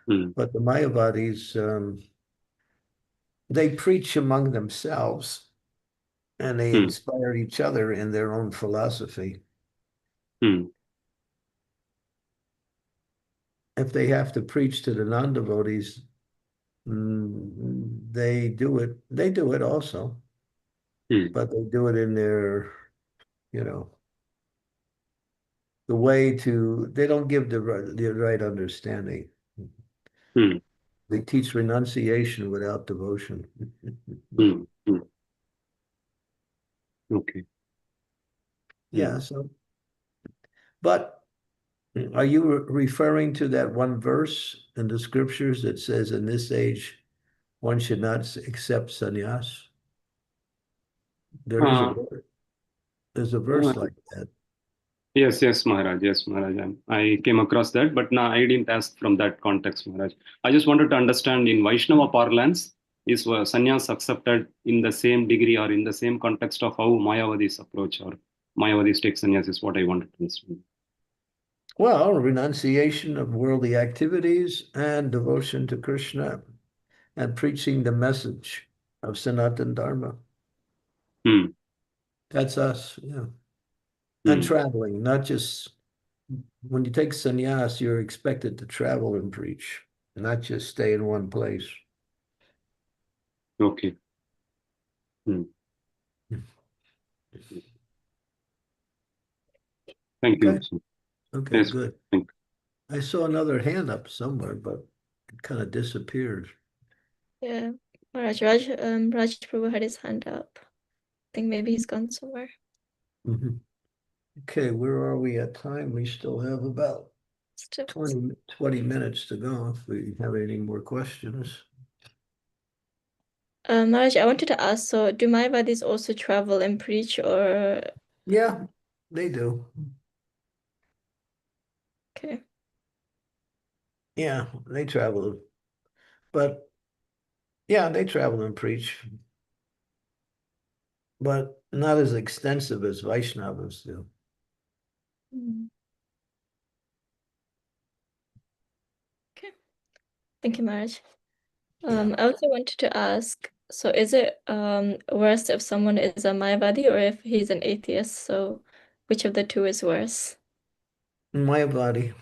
but the Mayavadis, they preach among themselves and they inspire each other in their own philosophy. If they have to preach to the non-devotees, they do it. They do it also, but they do it in their, the way to. They don't give the right understanding. Hmm. They teach renunciation without devotion. Hmm. Hmm. Okay. Yeah, so, but are you referring to that one verse in the scriptures that says in this age one should not accept sannyas? There is a Uh, word. There's a uh, verse like that. yes, Maharaj. Yes, Maharaj. I came across that, but no, I didn't ask from that context, Maharaj. I just wanted to understand in Vaishnava parlance, is sannyas accepted in the same degree or in the same context of how Mayavadis approach or Mayavadis take sannyas is what I wanted to understand. Well, renunciation of worldly activities and devotion to Krishna and preaching the message of Sanatana Dharma. Hmm. That's us, yeah. And Hmm. traveling, not just when you take sannyas, you're expected to travel and preach, not just stay in one place. Okay. Hmm. Thank you. Okay. Okay, Yes. good. Thank I saw another hand up somewhere, but it kind of disappeared. Yeah, Raj Prabhu had his hand up. I think maybe he's gone somewhere. Mhm. Okay, where are we at time? We still have about Still. 20 minutes to go if we have any more questions. Maharaj, I wanted to ask, so do Mayavadis also travel and preach, or Yeah, they do. okay? Yeah, they travel. But yeah, they travel and preach, but not as extensive as Vaishnavas do. Okay. Thank you, Maharaj. Yeah. I also wanted to ask, so is it worse if someone is a Mayavadi or if he's an atheist? So which of the two is worse? Mayavadi.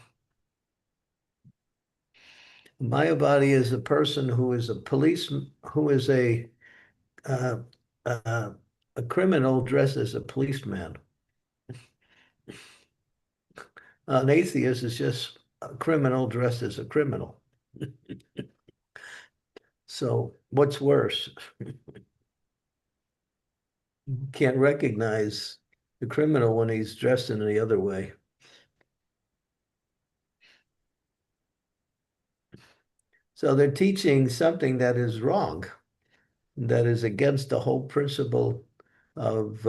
Mayavadi is a person who is a policeman, who is uh, a criminal dressed as a policeman. An atheist is just a criminal dressed as a criminal. So what's worse? Can't recognize the criminal when he's dressed in the other way. So they're teaching something that is wrong, that is against the whole principle of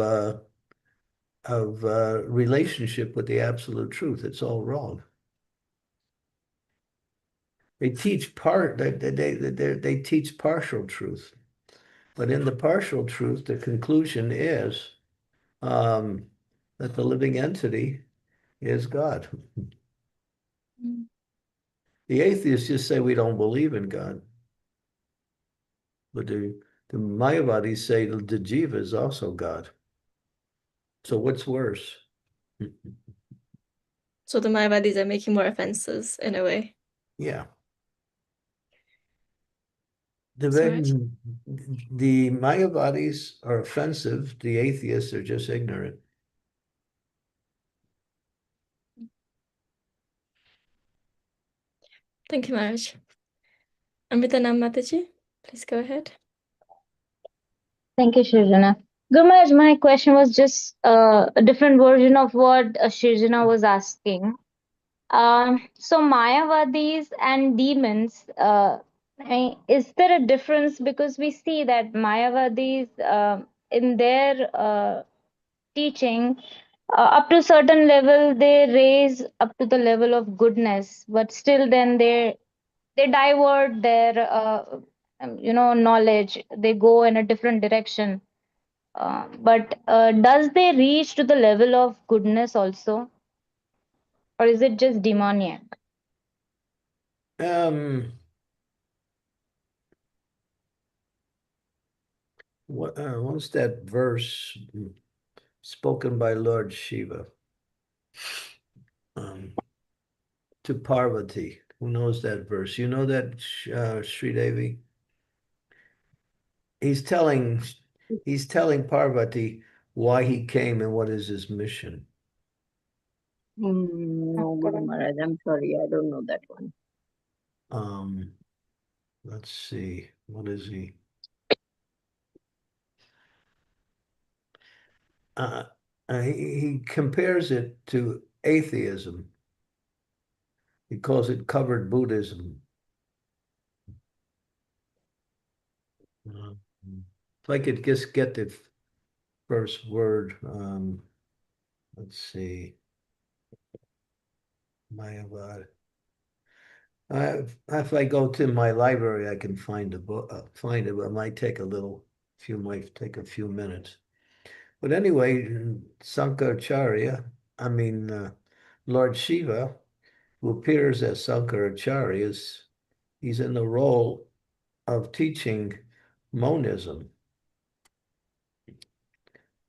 relationship with the absolute truth. It's all wrong. They teach they teach partial truth, but in the partial truth, the conclusion is that the living entity is God. The atheists just say we don't believe in God, but the Mayavadis say the jiva is also God. So what's worse? So the Mayavadis are making more offenses in a way. Yeah. Sorry. The Mayavadis are offensive. The atheists are just ignorant. Thank you, Maharaj. Amritanam Mataji, please go ahead. Thank you, Shirjana. Guru Maharaj, my question was just a different version of what Shirjana was asking. So Mayavadis and demons, is there a difference? Because we see that Mayavadis, in their teaching, up to a certain level, they raise up to the level of goodness, but still then they divert their knowledge. They go in a different direction. But does they reach to the level of goodness also, or is it just demoniac? What's that verse spoken by Lord Shiva to Parvati? Who knows that verse? You know that, Sri Devi? He's telling Parvati why he came and what is his mission. No, Guru Maharaj, I'm sorry, I don't know that one. let's see, what is he? He compares it to atheism. He calls it covered Buddhism. If I could just get the first word, let's see. Mayavad. If I go to my library, I can find a book, find it, but it might take might take a few minutes. But anyway, Sankaracharya, Lord Shiva, who appears as Sankaracharya, he's in the role of teaching monism.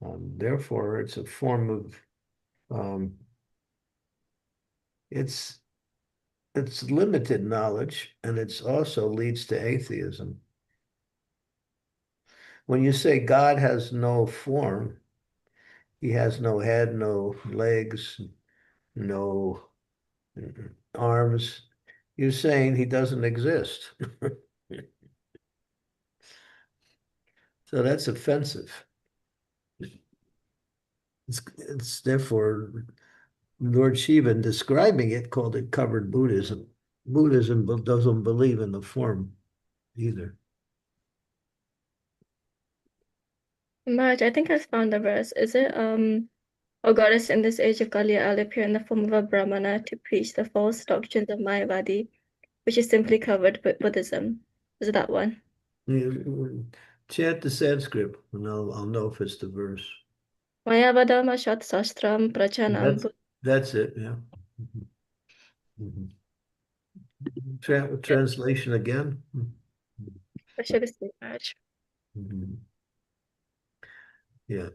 Therefore, it's a form of it's limited knowledge, and it's also leads to atheism. When you say God has no form, he has no head, no legs, no arms, you're saying he doesn't exist. So that's offensive. It's therefore Lord Shiva, in describing it, called it covered Buddhism. Buddhism doesn't believe in the form either. Maharaj, I think I found the verse. Is it O goddess, in this age of Kali, I'll appear in the form of a Brahmana to preach the false doctrines of Mayavadi, which is simply covered with Buddhism. Is it that one? Chant the Sanskrit, and I'll know if it's the verse. Mayavadam Ashat Sastram Prachanam. That's it, yeah. Translation again. Yeah.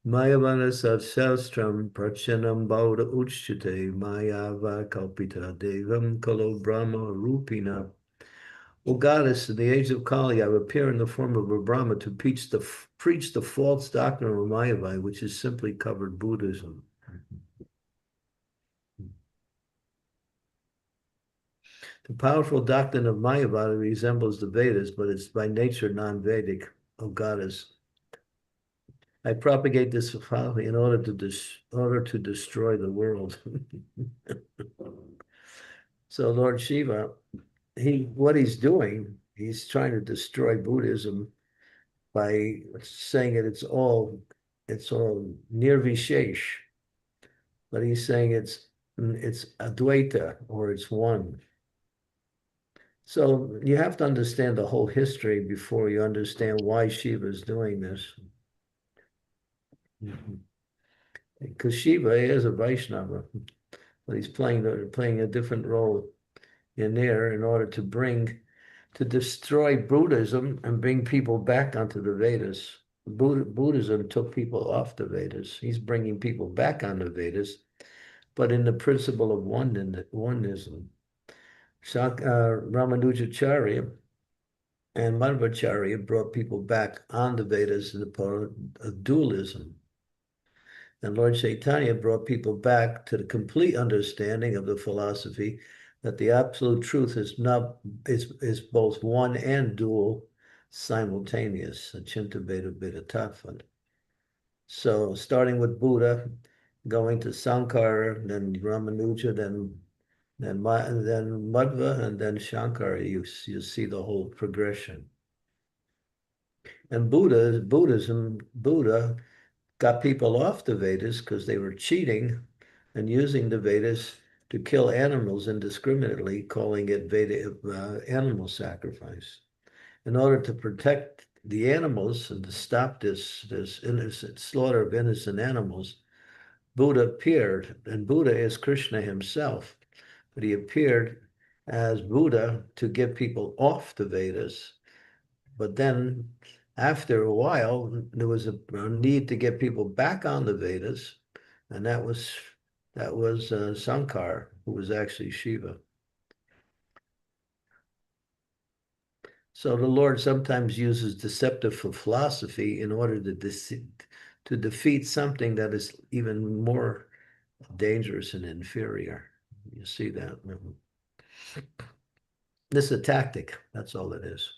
Mayavana Sastram Prachanam Bauda Uchchate Mayava Kalpita Devam Kalo Brahma Rupina. O goddess, in the age of Kali, I appear in the form of a Brahma to preach the false doctrine of Mayavai, which is simply covered Buddhism. The powerful doctrine of Mayavada resembles the Vedas, but it's by nature non-Vedic. O goddess, I propagate this folly in order to destroy the world. So Lord Shiva, what he's doing, he's trying to destroy Buddhism by saying that it's all nirvishesh, but he's saying it's advaita, or it's one. So you have to understand the whole history before you understand why Shiva is doing this. Because Shiva is a Vaishnava, but he's playing a different role in there in order to destroy Buddhism and bring people back onto the Vedas. Buddhism took people off the Vedas. He's bringing people back on the Vedas, but in the principle of oneism. Ramanujacharya and Madhvacharya brought people back on the Vedas in the part of dualism. And Lord Chaitanya brought people back to the complete understanding of the philosophy that the absolute truth is both one and dual, simultaneous, Achinta Veda Veda Tattva. So starting with Buddha, going to Sankara, then Ramanuja, then Madhva, and then Shankara, you see the whole progression. And Buddha got people off the Vedas because they were cheating and using the Vedas to kill animals indiscriminately, calling it animal sacrifice. In order to protect the animals and to stop this innocent slaughter of innocent animals, Buddha appeared, and Buddha is Krishna himself, but he appeared as Buddha to get people off the Vedas. But then after a while, there was a need to get people back on the Vedas, and that was Sankar, who was actually Shiva. So the Lord sometimes uses deceptive philosophy in order to defeat something that is even more dangerous and inferior. You see that? This is a tactic. That's all it is.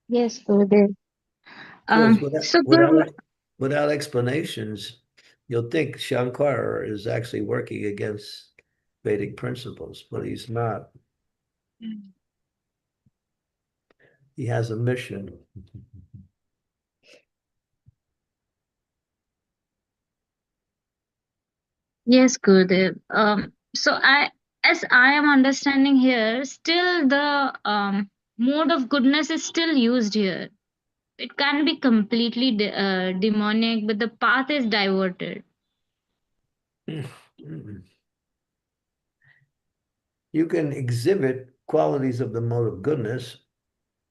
Yes, Gurudev. Because So Guru, without explanations, you'll think Shankar is actually working against Vedic principles, but he's not. He has a mission. yes, Gurudev. So as I am understanding here, still the mode of goodness is still used here. It can be completely demonic, but the path is diverted. You can exhibit qualities of the mode of goodness,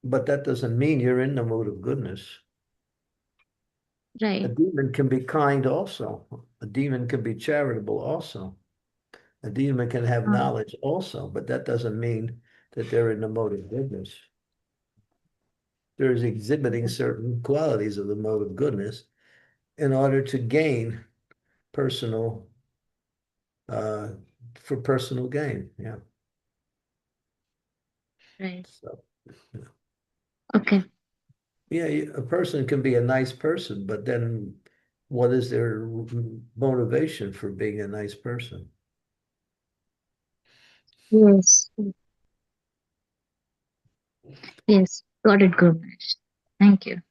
but that doesn't mean you're in the mode of goodness. A Right. demon can be kind also. A demon can be charitable also. A demon can have knowledge also, but that doesn't mean that they're in the mode of goodness. They're exhibiting certain qualities of the mode of goodness in order to gain personal, for personal gain. Yeah. Right. So, Okay. yeah, a person can be a nice person, but then what is their motivation for being a nice person? Yes. Yes. Got it, Guru Maharaj. Thank you.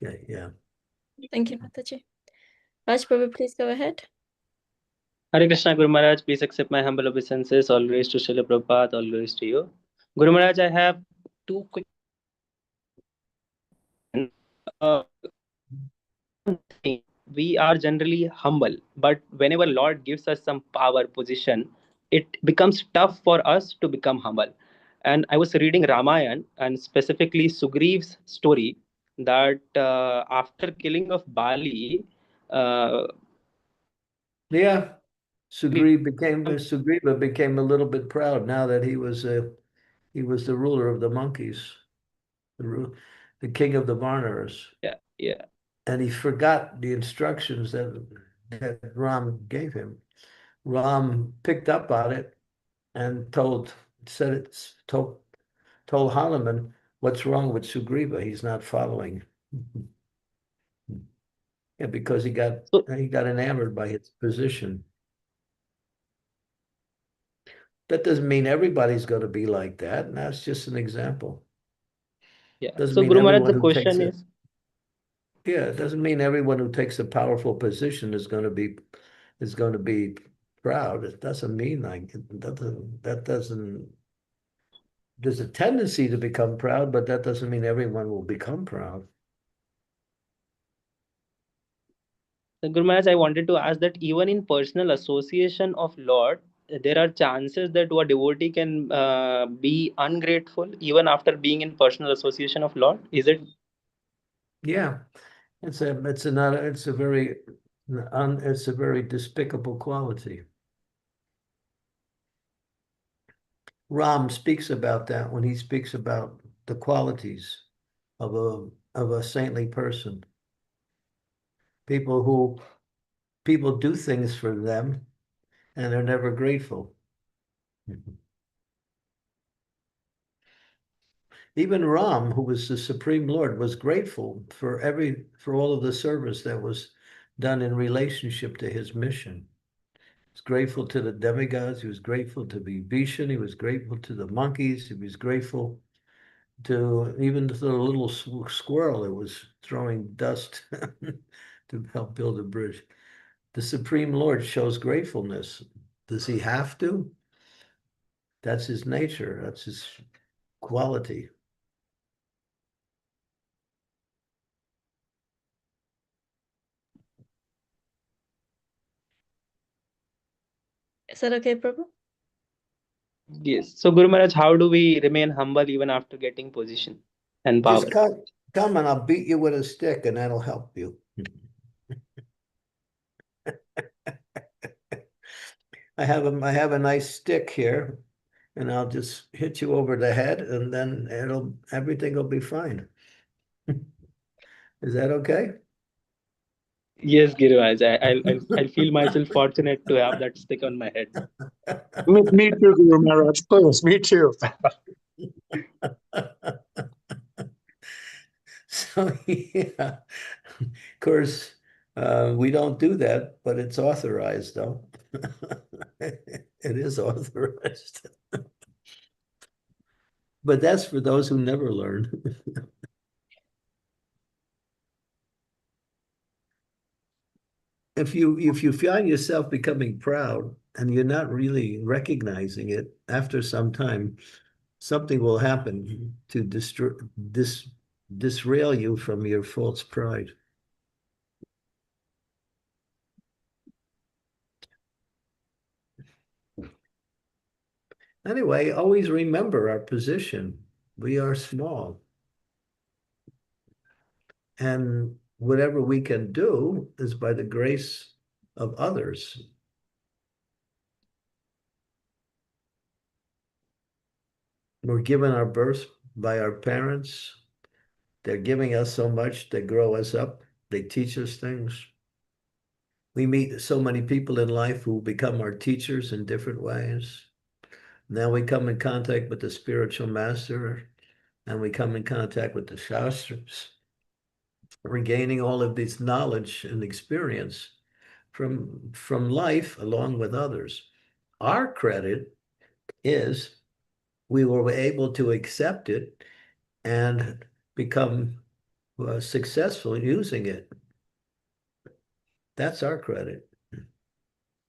Okay, yeah. Thank you, Mataji. Raj Prabhu, please go ahead. Hare Krishna, Guru Maharaj, please accept my humble obeisances. All glories to Srila Prabhupada, all glories to you. Guru Maharaj, I have two quick things. We are generally humble, but whenever Lord gives us some power position, it becomes tough for us to become humble. And I was reading Ramayan and specifically Sugriv's story that after killing of Bali, uh, Yeah. Sugriva became a little bit proud now that he was the ruler of the monkeys, the king of the Varnars. yeah. And he forgot the instructions that Ram gave him. Ram picked up on it and told Hanuman, what's wrong with Sugriva? He's not following. Yeah, because he got enamored by his position. That doesn't mean everybody's going to be like that. And that's just an example. Yeah. Doesn't So mean Guru Maharaj, everyone the who takes question it. is, Yeah, it doesn't mean everyone who takes a powerful position is going to be proud. It doesn't mean like that doesn't there's a tendency to become proud, but that doesn't mean everyone will become proud. Guru Maharaj, I wanted to ask that even in personal association of Lord, there are chances that a devotee can be ungrateful even after being in personal association of Lord. Is it? Yeah, it's a very despicable quality. Ram speaks about that when he speaks about the qualities of a saintly person. People do things for them and they're never grateful. Even Ram, who was the Supreme Lord, was grateful for all of the service that was done in relationship to his mission. He was grateful to the demigods, he was grateful to Vibhishan, he was grateful to the monkeys, he was grateful to even to the little squirrel that was throwing dust to help build a bridge. The Supreme Lord shows gratefulness. Does he have to? That's his nature. That's his quality. Is that okay, Prabhu? Yes. So Guru Maharaj, how do we remain humble even after getting position and power? Just come and I'll beat you with a stick and that'll help you. I have a nice stick here and I'll just hit you over the head and then everything will be fine. Is that okay? Yes, Giriraj. I feel myself fortunate to have that stick on my head. Me too, Guru Maharaj. Please, me too. So, yeah, of course, we don't do that, but it's authorized, though. It is authorized. But that's for those who never learn. If you find yourself becoming proud and you're not really recognizing it, after some time, something will happen to disrail you from your false pride. Anyway, always remember our position. We are small. And whatever we can do is by the grace of others. We're given our birth by our parents. They're giving us so much. They grow us up. They teach us things. We meet so many people in life who become our teachers in different ways. Now we come in contact with the spiritual master, and we come in contact with the Shastras. We're gaining all of this knowledge and experience from life along with others. Our credit is we were able to accept it and become successful using it. That's our credit.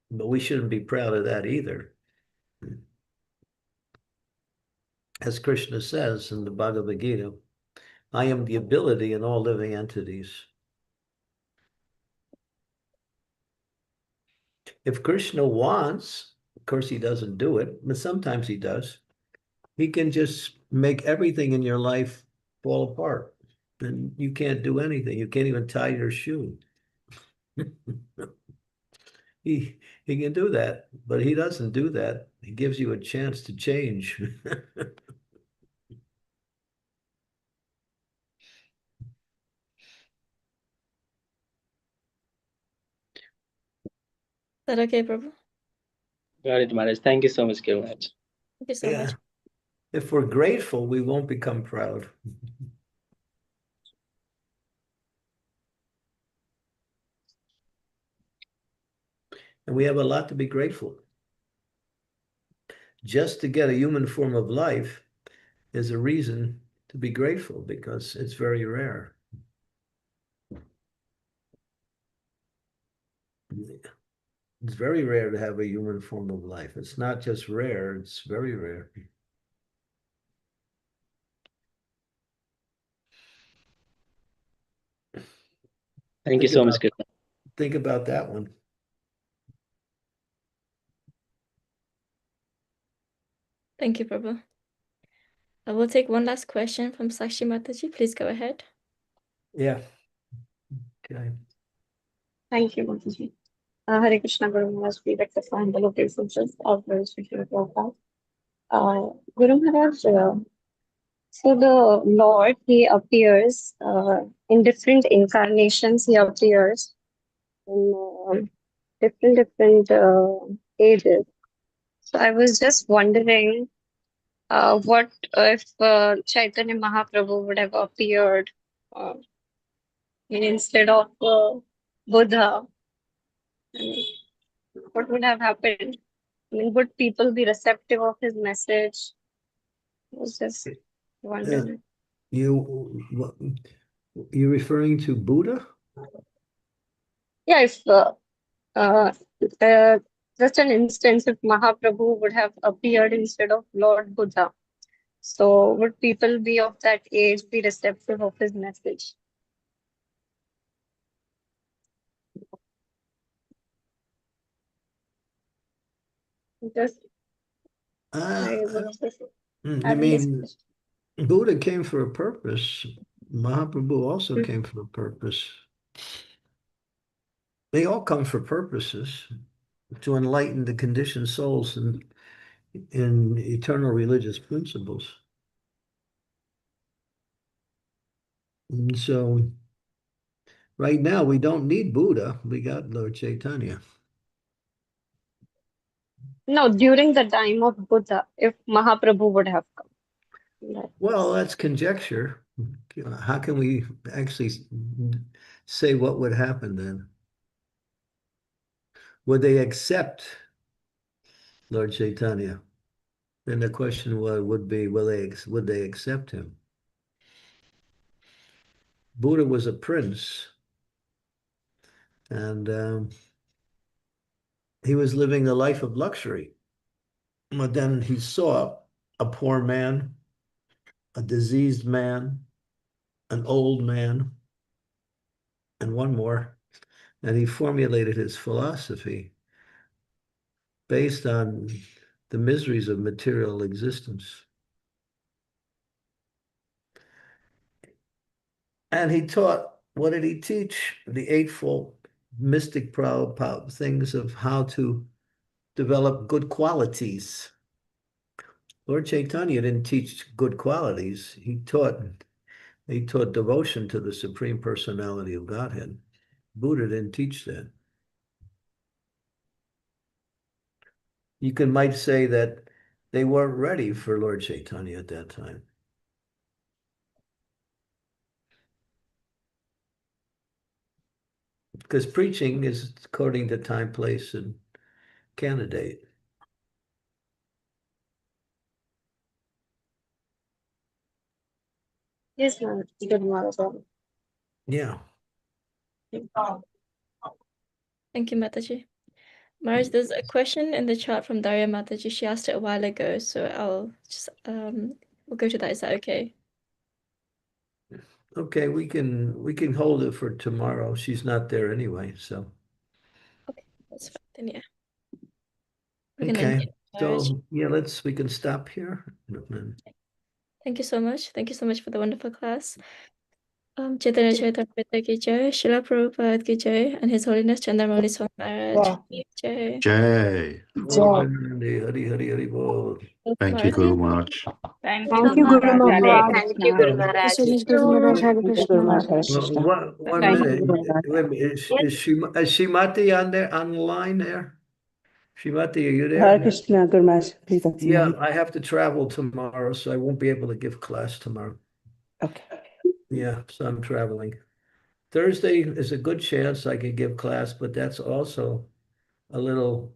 But we shouldn't be proud of that either. As Krishna says in the Bhagavad Gita, I am the ability in all living entities. If Krishna wants, of course he doesn't do it, but sometimes he does, he can just make everything in your life fall apart. And you can't do anything. You can't even tie your shoe. He can do that, but he doesn't do that. He gives you a chance to change. Is that okay, Prabhu? Got it, Maharaj. Thank you so much, Giriraj. Thank you so Yeah. much. If we're grateful, we won't become proud. And we have a lot to be grateful. Just to get a human form of life is a reason to be grateful because it's very rare. It's very rare to have a human form of life. It's not just rare, it's very rare. Thank you so much, Giriraj. Think about that one. Thank you, Prabhu. I will take one last question from Sakshi Mataji. Please go ahead. Yeah. Okay. Thank you, Mataji. Hare Krishna Guru Maharaj, we accept my humble obeisances of the Srila Prabhupada. Guru Maharaj, so the Lord, he appears in different incarnations, he appears in different ages. So I was just wondering, what if Chaitanya Mahaprabhu would have appeared instead of Buddha? I mean, what would have happened? I mean, would people be receptive of his message? I was just wondering. You referring to Buddha? Yeah, if uh, just an instance, if Mahaprabhu would have appeared instead of Lord Buddha, so would people be of that age be receptive of his message? Just I was just You having this mean question. Buddha came for a purpose. Mahaprabhu also came for a purpose. They all come for purposes to enlighten the conditioned souls in eternal religious principles. And so Right now, we don't need Buddha. We got Lord Chaitanya. No, during the time of Buddha, if Mahaprabhu would have come. Right. Well, that's conjecture. How can we actually say what would happen then? Would they accept Lord Chaitanya? Then the question would be, would they accept him? Buddha was a prince, and he was living a life of luxury. But then he saw a poor man, a diseased man, an old man, and one more, and he formulated his philosophy based on the miseries of material existence. And he taught, what did he teach? The Eightfold Mystic things of how to develop good qualities. Lord Chaitanya didn't teach good qualities. He taught devotion to the Supreme Personality of Godhead. Buddha didn't teach that. Might say that they weren't ready for Lord Chaitanya at that time. Because preaching is according to time, place, and candidate. Yes, ma'am. Good Maharaj. Yeah. Thank you, Mataji. Maharaj, there's a question in the chat from Daria Mataji. She asked it a while ago, so I'll just we'll go to that. Is that okay? Okay, we can hold it for tomorrow. She's not there anyway, so. Okay, that's fine then. Yeah. We can end Okay, it, Maharaj. so yeah, we can stop here. Thank you so much. Thank you so much for the wonderful class. Chaitanya Charitamrita ki jai, Srila Prabhupada ki jai, and His Holiness Chandramauli Swami Maharaj ki jai. Jai. Hari Hari Hari Bol. Thank you, Guru Maharaj. Thank you Thank so you, much. Guru Hare Maharaj. Thank you, Krishna. Guru Maharaj. Guru Maharaj, Hare Thank you, Guru Krishna. Maharaj. Hare Well, Krishna. one Thank minute. you. Guru Maharaj. Wait a minute. Is Shrimati on there on the line there? Shrimati, are you Hare there? Krishna, Guru Maharaj. Please accept Yeah, my- I have to travel tomorrow, so I won't be able to give class tomorrow. Okay. Yeah, so I'm traveling. Thursday is a good chance I could give class, but that's also a little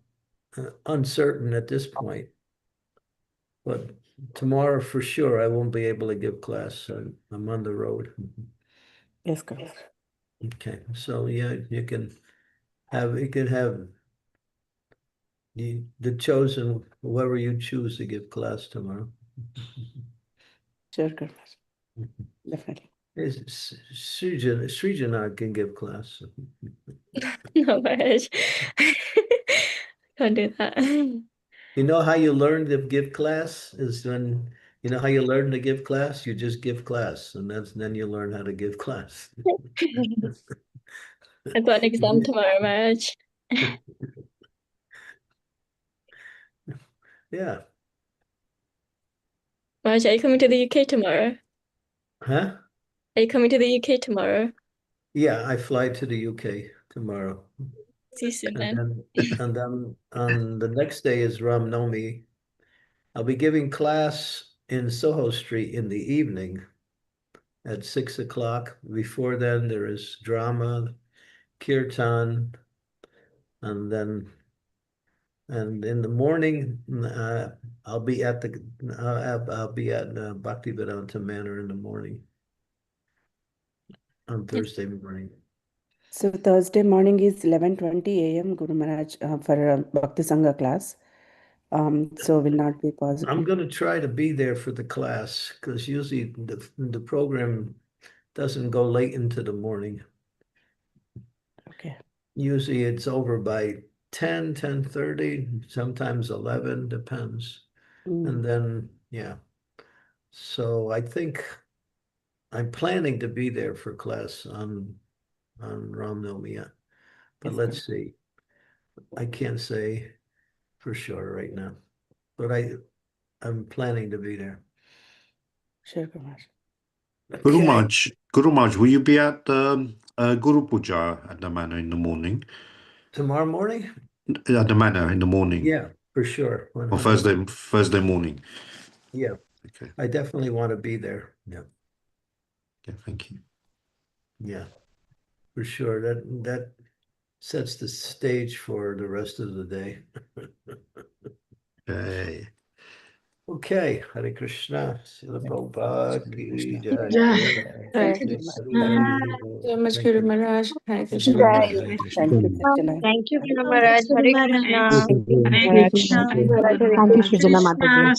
uncertain at this point. But tomorrow for sure, I won't be able to give class. I'm on the road. Yes, Guru. Okay, so yeah, you can have the chosen whoever you choose to give class tomorrow. Sure, Guru Maharaj. Definitely. Srijana can give class. No, Maharaj. Can't do that. You know how you learn to give class is when you know how you learn to give class? You just give class, and then you learn how to give class. I've got an exam tomorrow, Maharaj. Yeah. Maharaj, are you coming to the UK tomorrow? Huh? Are you coming to the UK tomorrow? Yeah, I fly to the UK tomorrow. See you soon then. And then on the next day is Ram Navami. I'll be giving class in Soho Street in the evening at 6 o'clock. Before then, there is drama, kirtan, and in the morning, I'll be at Bhaktivedanta Manor in the morning on Thursday morning. So Thursday morning is 11:20 a.m. Guru Maharaj for Bhakti Sangha class. So will not be possible. I'm going to try to be there for the class because usually the program doesn't go late into the morning. Okay. Usually it's over by 10, 10:30, sometimes 11, depends. And then, yeah. So I think I'm planning to be there for class on Ram Navami, but Yes, let's see. I can't say for sure right now, but I'm planning to be there. Sure, Guru Maharaj. Guru Maharaj, will you be at the Guru Puja at the manor in the morning? Tomorrow morning? At the manor in the morning? Yeah, for sure. Or 100%. Thursday morning? Yeah. Okay. I definitely want to be there. Yeah. Yeah, thank you. Yeah, for sure. That sets the stage for the rest of the day. Okay. Okay, Hare Krishna, Srila Prabhupada ki jai. Hare Thank you. so much, Guru Maharaj. Hare Krishna. Hare Krishna. Thank you, Krishna. Thank you, Guru Maharaj. Hare Krishna. Hare Krishna. Hare Krishna. Thank you, Srijala Mataji.